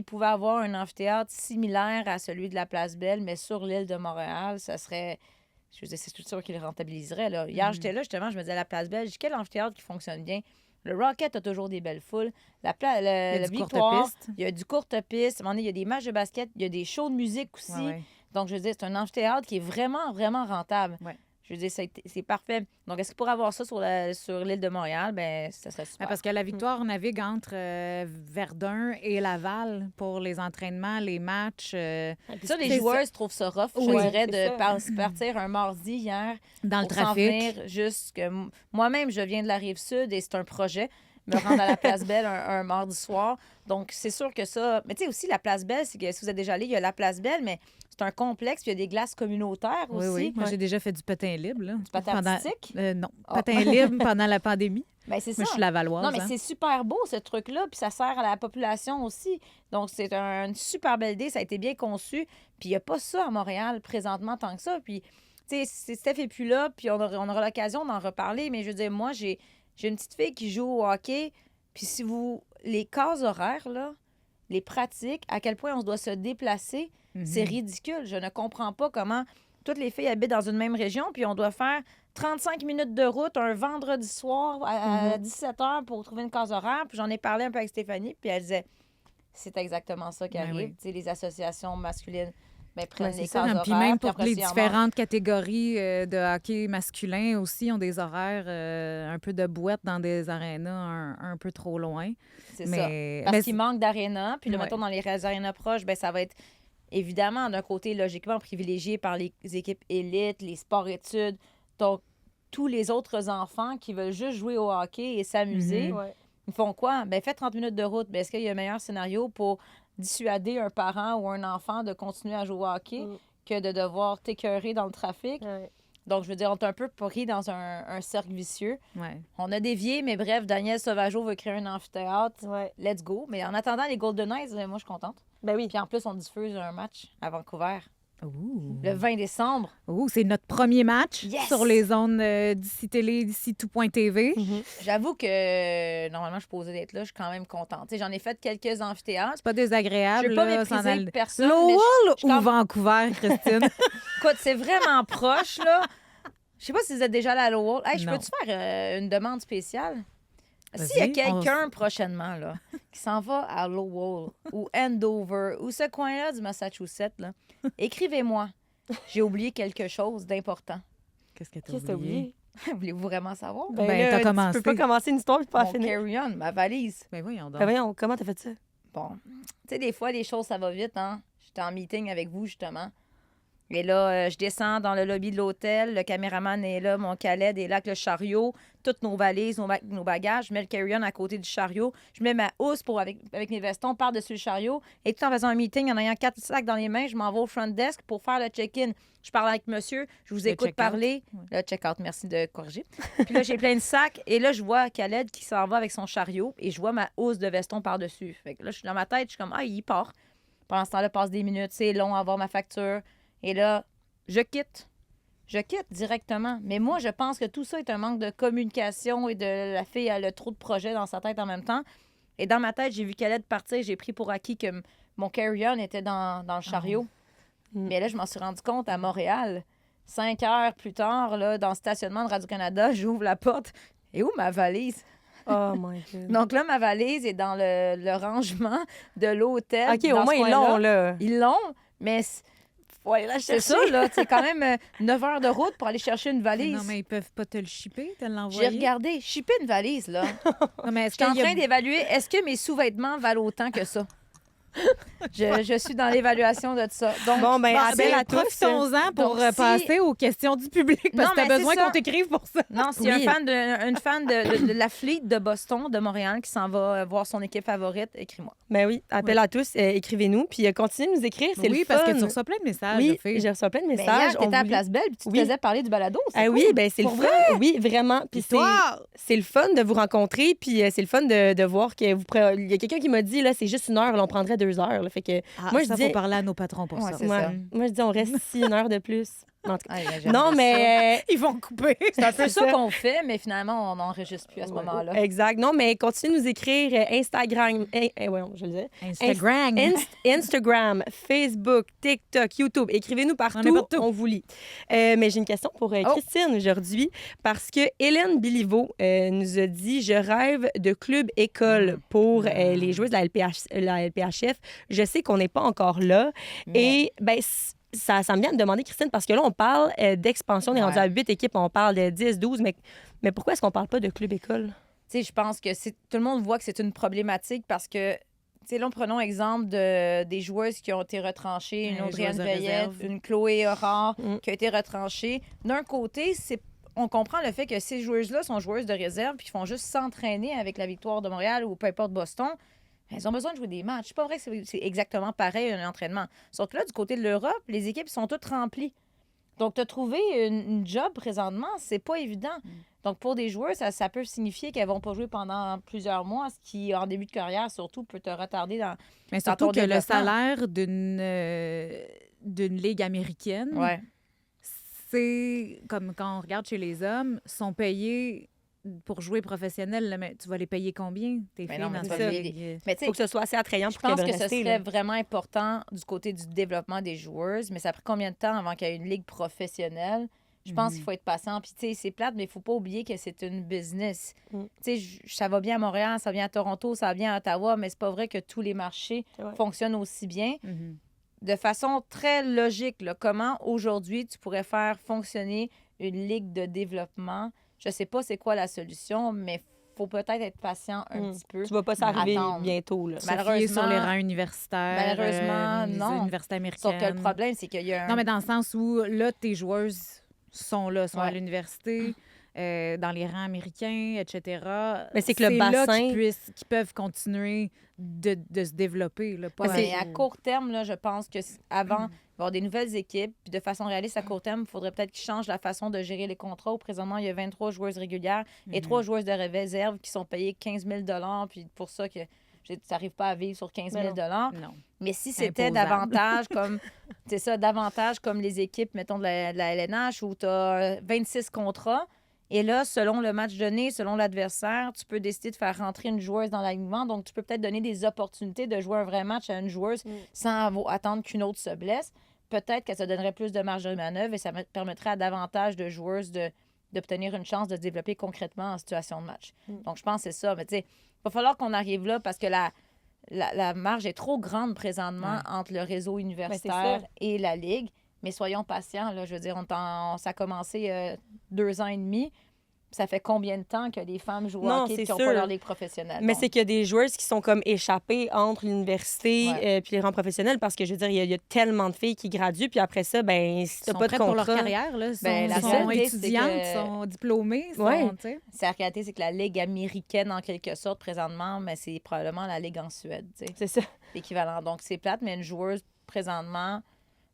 S2: pouvait avoir un amphithéâtre similaire à celui de la Place Belle, mais sur l'île de Montréal, ça serait... Je veux dire, c'est tout sûr qu'il le rentabiliserait. Là. Hier, j'étais là, justement, je me disais, à la Place Belle, je dis, quel amphithéâtre qui fonctionne bien? Le Rocket a toujours des belles foules.
S1: Il y a
S2: Le
S1: du courte
S2: Victoire,
S1: piste.
S2: il y a du courte piste. À un moment donné, il y a des matchs de basket, il y a des shows de musique aussi.
S1: Ouais, ouais.
S2: Donc, je veux dire, c'est un amphithéâtre qui est vraiment, vraiment rentable.
S1: Ouais.
S2: Je veux dire, c'est parfait. Donc, est-ce qu'il pourrait avoir ça sur l'île de Montréal? Ben ça serait super.
S1: Parce que la Victoire navigue entre Verdun et Laval pour les entraînements, les matchs.
S2: Ça, les
S1: c'est
S2: joueuses trouvent ça rough, je
S4: Oui,
S2: dirais,
S4: c'est
S2: de partir un mardi hier
S1: dans le
S2: pour s'en
S1: trafic.
S2: venir jusque... Moi-même, je viens de la Rive-Sud et c'est un projet, me rendre à la Place Belle un mardi soir. Donc, c'est sûr que ça... Mais tu sais, aussi, la Place Belle, c'est que si vous êtes déjà allé, il y a la Place Belle, mais c'est un complexe, puis il y a des glaces communautaires
S1: Oui,
S2: aussi.
S1: oui. Moi, j'ai déjà fait du patin libre. Là,
S2: Du patin artistique?
S1: Non,
S2: Ah.
S1: patin libre pendant la pandémie.
S2: Ben, c'est ça.
S1: Moi, je suis lavalloise.
S2: Non, mais
S1: hein.
S2: c'est super beau, ce truc-là, puis ça sert à la population aussi. Donc, c'est une super belle idée, ça a été bien conçu. Puis, il n'y a pas ça à Montréal présentement tant que ça. Puis, tu sais, Steph n'est plus là, puis on aura l'occasion d'en reparler. Mais je veux dire, moi, j'ai une petite fille qui joue au hockey. Puis, si vous. Les cases horaires, là, les pratiques, à quel point on doit se déplacer, c'est ridicule. Je ne comprends pas comment toutes les filles habitent dans une même région, puis on doit faire 35 minutes de route un vendredi soir à 17h pour trouver une case horaire. Puis j'en ai parlé un peu avec Stéphanie, puis elle disait c'est exactement ça qui
S1: Ben
S2: arrive.
S1: oui.
S2: Tu sais, les associations masculines prennent
S4: c'est
S2: les
S4: ça.
S2: cases horaires.
S1: Puis même pour
S2: après
S1: les
S2: ça, ils en
S1: différentes catégories de hockey masculin aussi ont des horaires un peu de boîte dans des arénas un peu trop loin.
S2: C'est ça.
S1: Mais,
S2: Parce
S1: mais
S2: qu'il manque d'aréna. Puis là,
S1: Ouais.
S2: mettons, dans les arénas proches, ben ça va être évidemment, d'un côté, logiquement privilégié par les équipes élites, les sports-études. Donc, tous les autres enfants qui veulent juste jouer au hockey et s'amuser,
S4: Ouais.
S2: ils font quoi? Ben, faites 30 minutes de route. Ben, est-ce qu'il y a un meilleur scénario pour dissuader un parent ou un enfant de continuer à jouer au hockey que de devoir t'écœurer dans le trafic?
S4: Ouais.
S2: Donc, je veux dire, on est un peu pris dans un cercle vicieux.
S1: ouais.
S2: On a dévié, mais bref, Daniel Sauvageau veut créer un amphithéâtre.
S4: Ouais.
S2: Let's go. Mais en attendant les Golden Knights, moi, je suis contente.
S4: Ben oui.
S2: Puis en plus, on diffuse un match à Vancouver.
S1: Ouh.
S2: le 20 décembre.
S1: Ouh, c'est notre premier match
S2: Yes!
S1: sur les zones d'ici Télé, d'ici tout.tv.
S2: J'avoue que normalement, je suis posée d'être là. Je suis quand même contente. Tu sais, j'en ai fait quelques amphithéâtres.
S1: C'est pas désagréable.
S2: Je veux pas
S1: là,
S2: mépriser
S1: s'en aller-
S2: personne, mais
S1: Lowell
S2: je suis
S1: ou
S2: comme-
S1: Vancouver, Christine?
S2: Écoute, c'est vraiment proche, là. Je sais pas si vous êtes déjà allé à Lowell. Hey, je
S1: Non.
S2: peux-tu faire une demande spéciale?
S1: Vas-y,
S2: S'il y a quelqu'un
S1: on-
S2: prochainement là, qui s'en va à Lowell ou Andover ou ce coin-là du Massachusetts, là, écrivez-moi. J'ai oublié quelque chose d'important.
S1: Qu'est-ce que
S4: Qu'est-ce que t'as oublié?
S2: Voulez-vous vraiment savoir?
S1: Ben,
S4: là,
S1: t'as
S4: Tu
S1: commencé.
S4: peux pas commencer une histoire et pas
S2: Mon
S4: finir.
S2: carry-on, ma valise.
S1: Ben voyons donc.
S4: Ben voyons, comment t'as fait ça?
S2: Bon, tu sais, des fois, les choses, ça va vite, hein? J'étais en meeting avec vous, justement. Et là, je descends dans le lobby de l'hôtel. Le caméraman est là, mon Khaled est là avec le chariot. Toutes nos valises, nos bagages. Je mets le carry-on à côté du chariot. Je mets ma housse avec mes vestons par-dessus le chariot. Et tout en faisant un meeting, en ayant 4 sacs dans les mains, je m'en vais au front desk pour faire le check-in. Je parle avec monsieur, je vous
S1: Le
S2: écoute
S1: check-out.
S2: parler. Le check-out, merci de corriger. Puis là, j'ai plein de sacs. Et là, je vois Khaled qui s'en va avec son chariot. Et je vois ma housse de veston par-dessus. Fait que là, je suis dans ma tête, je suis comme, il part. Pendant ce temps-là, passe des minutes. C'est long à avoir ma facture. Et là, je quitte. Je quitte directement. Mais moi, je pense que tout ça est un manque de communication et de la fille, elle a trop de projets dans sa tête en même temps. Et dans ma tête, j'ai vu Khaled partir. J'ai pris pour acquis que mon carry-on était dans le chariot. Mais là, je m'en suis rendu compte à Montréal. 5 heures plus tard, là, dans le stationnement de Radio-Canada, j'ouvre la porte. Et où ma valise?
S4: Oh my God.
S2: Donc là, ma valise est dans le rangement de l'hôtel.
S4: OK,
S2: dans
S4: au moins,
S2: ce
S4: ils
S2: coin-là.
S4: l'ont, là.
S2: Ils l'ont, mais
S4: Faut aller la
S2: c'est
S4: chercher.
S2: ça, là. C'est quand même 9 heures de route pour aller chercher une
S1: Mais
S2: valise.
S1: non, mais ils peuvent pas te le shipper, te
S2: J'ai
S1: l'envoyer.
S2: regardé, shipper une valise, là.
S1: Non, mais
S2: Je
S1: est-ce
S2: suis en
S1: qu'il y a-
S2: train d'évaluer, est-ce que mes sous-vêtements valent autant que ça? Je suis dans l'évaluation de ça. Donc,
S4: Bon, ben,
S1: Bon,
S4: appel
S1: ben,
S4: à tous.
S1: profitons-en pour
S2: Donc, si-
S1: passer aux questions du public parce
S2: Non,
S1: que t'as
S2: mais c'est
S1: besoin
S2: ça.
S1: qu'on t'écrive pour ça.
S2: non, s'il y a
S4: Oui.
S2: une fan de la Fleet de Boston, de Montréal, qui s'en va voir son équipe favorite, écris-moi.
S4: Ben oui, appel à tous, écrivez-nous, puis continuez de nous écrire, c'est
S1: Oui,
S4: le
S1: parce
S4: fun.
S1: que tu reçois plein de messages.
S4: Oui,
S1: de filles.
S4: j'ai reçu plein de
S2: Ben,
S4: messages.
S2: hier, t'étais à
S4: voulait-
S2: Place Belle, puis tu te
S4: Oui.
S2: faisais parler du balado. C'est
S4: Ah
S2: cool.
S4: oui, ben c'est le
S1: Pour
S4: fun. Oui, vraiment. Puis c'est le fun de vous rencontrer, puis c'est le fun de voir que il y a quelqu'un qui m'a dit, là, c'est juste 1 heure, là, on prendrait 2 heures. Là, fait que
S1: Ah,
S4: moi, je
S1: ça,
S4: dis,
S1: faut parler à nos patrons pour
S2: Ouais,
S1: ça.
S2: c'est
S4: ouais,
S2: ça.
S4: moi, je dis, on reste ici 1 heure de plus. En tout cas.
S2: Ah, ben, j'aime
S4: Non,
S2: ça.
S4: mais...
S1: Ils vont couper.
S2: C'est un peu
S4: c'est
S2: ça
S4: ça.
S2: qu'on fait, mais finalement, on n'enregistre plus à ce moment-là.
S4: Exact. Non, mais continuez de nous écrire Instagram, voyons, je le disais.
S1: Instagram.
S4: Instagram, Facebook, TikTok, YouTube. Écrivez-nous
S1: On est
S4: partout,
S1: partout.
S4: on vous lit. Mais j'ai une question pour
S2: Oh.
S4: Christine aujourd'hui, parce que Hélène Biliveau nous a dit « Je rêve de club-école pour les joueuses de la LPHF. Je sais qu'on n'est pas encore là. » Et ben, ça me vient de demander, Christine, parce que là, on parle d'expansion, on est rendu
S2: Ouais.
S4: à 8 équipes, on parle de 10, 12, mais pourquoi est-ce qu'on parle pas de club-école?
S2: Tu sais, je pense que tout le monde voit que c'est une problématique parce que, tu sais, là, prenons exemple des joueuses qui ont été retranchées, une
S1: Les
S2: Audrienne
S1: joueuses de
S2: Veillette,
S1: réserve.
S2: une Chloé Aurore
S4: Mm.
S2: qui a été retranchée. D'un côté, on comprend le fait que ces joueuses-là sont joueuses de réserve puis qui font juste s'entraîner avec la Victoire de Montréal ou peu importe Boston. Elles ont besoin de jouer des matchs. C'est pas vrai que c'est exactement pareil un entraînement. Sauf que là, du côté de l'Europe, les équipes sont toutes remplies. Donc, de trouver une job présentement, c'est pas évident. Donc, pour des joueurs, ça peut signifier qu'elles vont pas jouer pendant plusieurs mois, ce qui, en début de carrière, surtout, peut te retarder dans...
S1: Mais
S2: dans
S1: surtout
S2: ton
S1: que le
S2: développement.
S1: salaire d'une ligue américaine,
S2: Ouais.
S1: c'est comme quand on regarde chez les hommes, sont payés pour jouer professionnel. Là, mais tu vas les payer combien, tes
S2: Mais
S1: filles,
S2: non, mais
S1: dans
S2: tu
S1: ta
S2: vas les
S1: ligue?
S2: Mais tu sais,
S4: Faut que ce soit assez attrayant
S2: je
S4: pour qu'elles
S2: pense
S4: veulent
S2: que ce
S4: rester.
S2: serait
S4: là.
S2: vraiment important du côté du développement des joueuses, mais ça a pris combien de temps avant qu'il y ait une ligue professionnelle? Je pense qu'il faut être patient. Puis, tu sais, c'est plate, mais il faut pas oublier que c'est une business.
S4: Mm.
S2: Tu sais, ça va bien à Montréal, ça va bien à Toronto, ça va bien à Ottawa, mais c'est pas vrai que tous les marchés
S4: C'est vrai.
S2: fonctionnent aussi bien.
S1: Mhm.
S2: De façon très logique, là, comment aujourd'hui tu pourrais faire fonctionner une ligue de développement? Je sais pas c'est quoi la solution, mais faut peut-être être patient un petit peu.
S4: Tu vas pas s'arriver
S2: Attendre.
S4: bientôt. Là.
S1: Se fier
S2: Malheureusement-
S1: sur les rangs universitaires.
S2: Malheureusement,
S1: les
S2: non.
S1: universités
S2: Sauf que le
S1: américaines.
S2: problème, c'est qu'il y a un...
S1: Non, mais dans le sens où, là, tes joueuses sont là, sont à
S2: Ouais.
S1: l'université, dans les rangs américains, etc.
S4: Mais c'est que le
S1: là
S4: bassin-
S1: qu'ils peuvent continuer de se développer. Là, pas
S2: Mais à court terme, là, je pense que avant, il va y avoir des nouvelles équipes. Puis de façon réaliste, à court terme, il faudrait peut-être qu'ils changent la façon de gérer les contrats. Où présentement, il y a 23 joueuses régulières et 3 joueuses de réserve qui sont payées 15 000 $. Puis pour ça, que Tu n'arrives pas à vivre sur 15 000
S1: Non.
S2: Mais si c'était
S1: Imposable.
S2: davantage comme c'est ça, davantage comme les équipes, mettons, de la LNH, où tu as 26 contrats, et là, selon le match donné, selon l'adversaire, tu peux décider de faire rentrer une joueuse dans l'alignement. Donc, tu peux peut-être donner des opportunités de jouer un vrai match à une joueuse sans attendre qu'une autre se blesse. Peut-être que ça donnerait plus de marge de manœuvre et ça permettrait à davantage de joueuses d'obtenir une chance de se développer concrètement en situation de match. Donc, je pense que c'est ça. Mais tu sais, il va falloir qu'on arrive là parce que la marge est trop grande présentement entre le réseau universitaire et la Ligue. Mais soyons patients. Là, je veux dire, ça a commencé 2 ans et demi. Ça fait combien de temps que les femmes jouent au hockey qui n'ont pas leur ligue professionnelle?
S4: Mais
S2: Donc,
S4: c'est qu'il y a des joueuses qui sont comme échappées entre l'université puis les rangs professionnels parce que, je veux dire, il y a tellement de filles qui graduent. Puis après ça, ben si
S1: Ils
S4: t'as
S1: sont
S4: pas de
S1: prêtes pour leur
S4: contrat...
S1: carrière. Là.
S2: la
S1: Sont
S2: réalité, c'est
S1: étudiantes,
S2: que-
S1: sont diplômées.
S4: Ouais.
S1: Tu sais.
S2: la réalité, c'est que la Ligue américaine, en quelque sorte, présentement, mais c'est probablement la Ligue en Suède. Tu sais.
S4: C'est ça.
S2: L'équivalent. Donc, c'est plate, mais une joueuse, présentement,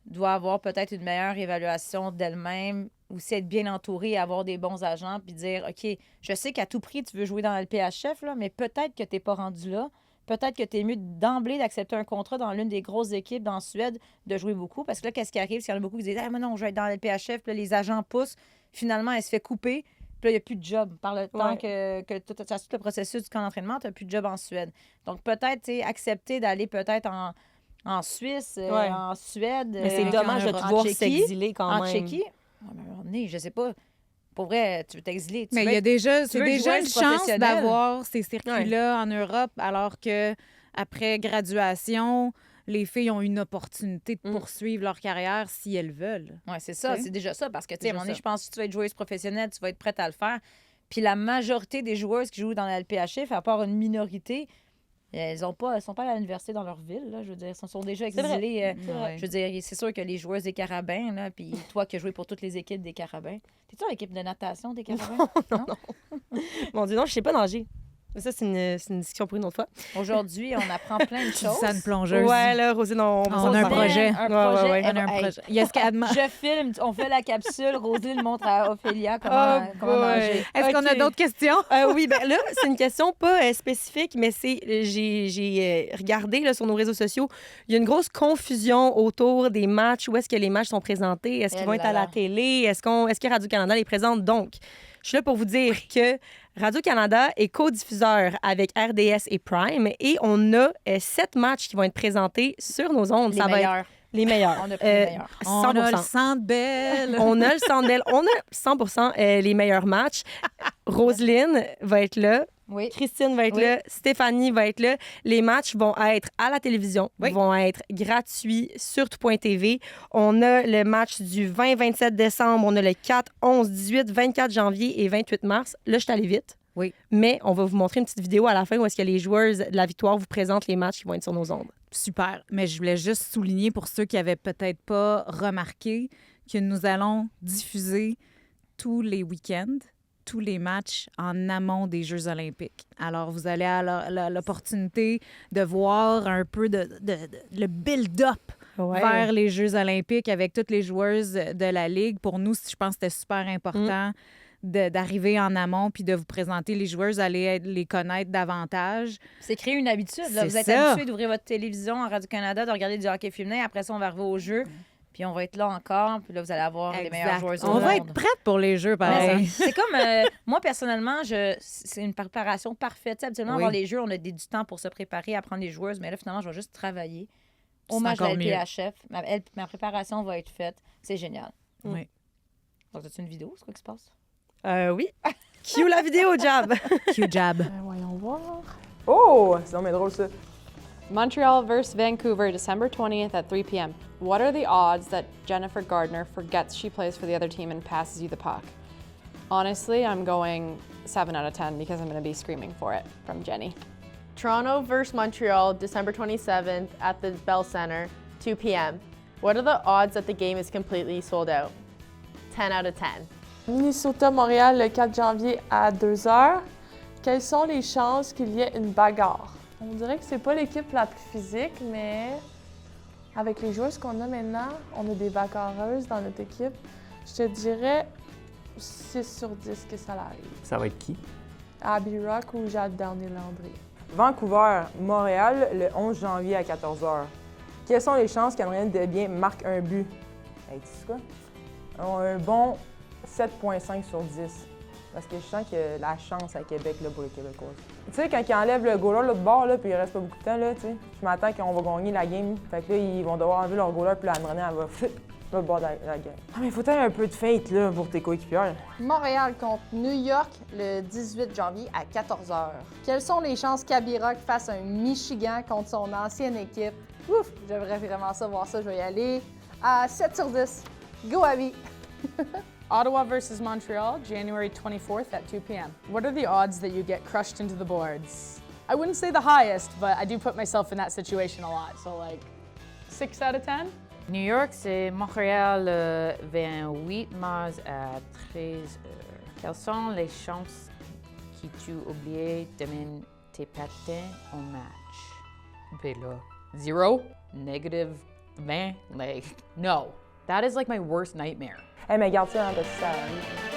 S2: doit avoir peut-être une meilleure évaluation d'elle-même, aussi être bien entourée, avoir des bons agents, puis dire, OK, je sais qu'à tout prix, tu veux jouer dans le LPHF, là, mais peut-être que tu n'es pas rendu là. Peut-être que tu es mieux d'emblée d'accepter un contrat dans l'une des grosses équipes dans Suède, de jouer beaucoup. Parce que là, qu'est-ce qui arrive? C'est qu'il y en a beaucoup qui disent, ah, mais non, je vais être dans le LPHF, puis là, les agents poussent. Finalement, elle se fait couper. Puis là, il n'y a plus de job. Par le temps que tu as tout le processus du camp d'entraînement, tu n'as plus de job en Suède. Donc, peut-être, tu sais, accepter d'aller peut-être en Suisse, en Suède.
S4: Mais c'est
S1: en
S4: dommage de
S1: Europe.
S4: te voir
S2: En Tchéquie,
S4: s'exiler quand
S2: en
S4: même.
S2: Tchéquie. À un moment donné, je sais pas. Pour vrai, tu veux t'exiler.
S1: Mais il y a déjà, c'est
S2: veux être
S1: déjà une
S2: joueuse
S1: chance
S2: professionnelle.
S1: d'avoir ces circuits-là en Europe, alors que après graduation, les filles ont une opportunité de poursuivre leur carrière si elles veulent.
S2: Oui, c'est ça.
S1: Tu sais?
S2: C'est déjà ça. Parce que, tu sais, à un
S1: Déjà
S2: moment donné,
S1: ça.
S2: je pense que si tu vas être joueuse professionnelle, tu vas être prête à le faire. Puis la majorité des joueuses qui jouent dans la LPHF, à part une minorité, elles sont pas à l'université dans leur ville. Là, je veux dire, elles sont déjà
S4: vrai.
S2: exilées.
S1: Ouais.
S2: Je veux dire, c'est sûr que les joueuses des Carabins, là, puis toi qui as joué pour toutes les équipes des Carabins. T'es-tu dans l'équipe de natation des Carabins? non.
S4: Mon Dieu, non, je sais pas nager. Mais ça, c'est une discussion pour une autre fois.
S2: Aujourd'hui, on apprend plein de choses.
S1: Suzanne Plongeuse.
S4: Ouais, là, Rosine, on
S1: On a un projet.
S2: Un
S4: Ouais,
S2: projet.
S4: ouais, ouais.
S1: On a un
S2: Hey,
S1: projet. Il y a ce qu'elle demande.
S2: je filme, on fait la capsule. Roselyne montre à Ophélia
S4: Oh
S2: comment
S4: boy.
S2: nager.
S1: Est-ce qu'on a
S4: Ok.
S1: d'autres questions?
S4: Oui, ben là, c'est une question pas spécifique, mais j'ai regardé là, sur nos réseaux sociaux. Il y a une grosse confusion autour des matchs. Où est-ce que les matchs sont présentés? Est-ce qu'ils
S2: Eh
S4: vont être
S2: là
S4: à la
S2: là.
S4: télé? Est-ce que Radio-Canada les présente? Donc, je suis là pour vous dire que Radio-Canada est co-diffuseur avec RDS et Prime et on a 7 matchs qui vont être présentés sur nos ondes.
S2: Les
S4: Ça va être
S2: meilleurs.
S4: les meilleurs.
S2: On a pris les meilleurs.
S1: On a
S4: 100%.
S1: le Centre Bell.
S4: On a le Centre Bell. On a 100% les meilleurs matchs. Roselyne va être là.
S2: Oui.
S4: Christine va être
S2: Oui.
S4: là. Stéphanie va être là. Les matchs vont être à la télévision, vont être gratuits sur tout.tv. On a le match du 20-27 décembre. On a le 4, 11, 18, 24 janvier et 28 mars. Là, je suis allée vite.
S1: Oui.
S4: Mais on va vous montrer une petite vidéo à la fin où est-ce que les joueuses de la Victoire vous présentent les matchs qui vont être sur nos ondes.
S1: Super. Mais je voulais juste souligner pour ceux qui n'avaient peut-être pas remarqué que nous allons diffuser tous les week-ends, tous les matchs en amont des Jeux olympiques. Alors, vous allez avoir l'opportunité de voir un peu le build-up vers les Jeux olympiques avec toutes les joueuses de la Ligue. Pour nous, je pense que c'était super important d'arriver en amont puis de vous présenter les joueuses, aller les connaître davantage.
S2: C'est créer une habitude. Là.
S1: C'est
S2: Vous êtes
S1: ça.
S2: habitué d'ouvrir votre télévision en Radio-Canada, de regarder du hockey féminin. Après ça, on va arriver aux Jeux. Puis on va être là encore. Puis là, vous allez avoir les meilleures joueuses au
S1: On
S2: monde.
S1: va être prête pour les Jeux,
S2: Mais
S1: pareil.
S2: c'est comme, moi, personnellement, c'est une préparation parfaite. Tu sais, habituellement,
S1: Oui.
S2: avant les Jeux, on a du temps pour se préparer, apprendre les joueuses. Mais là, finalement, je vais juste travailler au
S1: C'est
S2: match de la
S1: encore mieux.
S2: LPHF. Ma préparation va être faite. C'est génial.
S1: Oui.
S2: Donc, as-tu une vidéo? C'est quoi qui se passe?
S4: Oui. Cue la vidéo, Jab.
S1: Q-Jab.
S5: Voyons voir. Oh, c'est vraiment drôle ça. Montreal versus Vancouver, December 20th at 3 p.m. What are the odds that Jennifer Gardner forgets she plays for the other team and passes you the puck? Honestly, I'm going 7 out of 10 because I'm going to be screaming for it from Jenny.
S6: Toronto versus Montreal, December 27th at the Bell Center, 2 p.m. What are the odds that the game is completely sold out? 10 out of 10.
S7: Minnesota-Montréal le 4 janvier à 2h. Quelles sont les chances qu'il y ait une bagarre? On dirait que c'est pas l'équipe la plus physique, mais avec les joueuses qu'on a maintenant, on a des bagarreuses dans notre équipe. Je te dirais 6 sur 10 que ça l'arrive.
S8: Ça va être qui?
S7: Abby Rock ou Jade Downey-Landry.
S8: Vancouver, Montréal, le 11 janvier à 14h. Quelles sont les chances qu'Andréane Desbiens marque un but? Hey, tu sais quoi? Un bon 7,5 sur 10. Parce que je sens qu'il y a la chance à Québec là, pour les Québécois. Tu sais, quand ils enlèvent le goaler l'autre bord, là, puis il reste pas beaucoup de temps, là, tu sais, je m'attends qu'on va gagner la game. Fait que là, ils vont devoir enlever leur goaler, puis là, Andréane, elle va le bord de la game. Ah, mais faut avoir un peu de fate, là, pour tes coéquipiers.
S9: Montréal contre New York le 18 janvier à 14h. Quelles sont les chances qu'Abiroc fasse un Michigan contre son ancienne équipe? Ouf, j'aimerais vraiment ça, voir ça, je vais y aller. À 7 sur 10. Go Abby!
S5: Ottawa versus Montreal, January 24th at 2 p.m. What are the odds that you get crushed into the boards? I wouldn't say the highest, but I do put myself in that situation a lot. So like 6 out of 10?
S2: New York, c'est Montréal 28 mars à 13 heures. Quelles sont les chances que tu oublies de mettre tes patins au match? Ben là, 0, negative 20, like, no. That is like my worst nightmare.
S8: Hey, mais garde ça, hein, parce que ça arrive.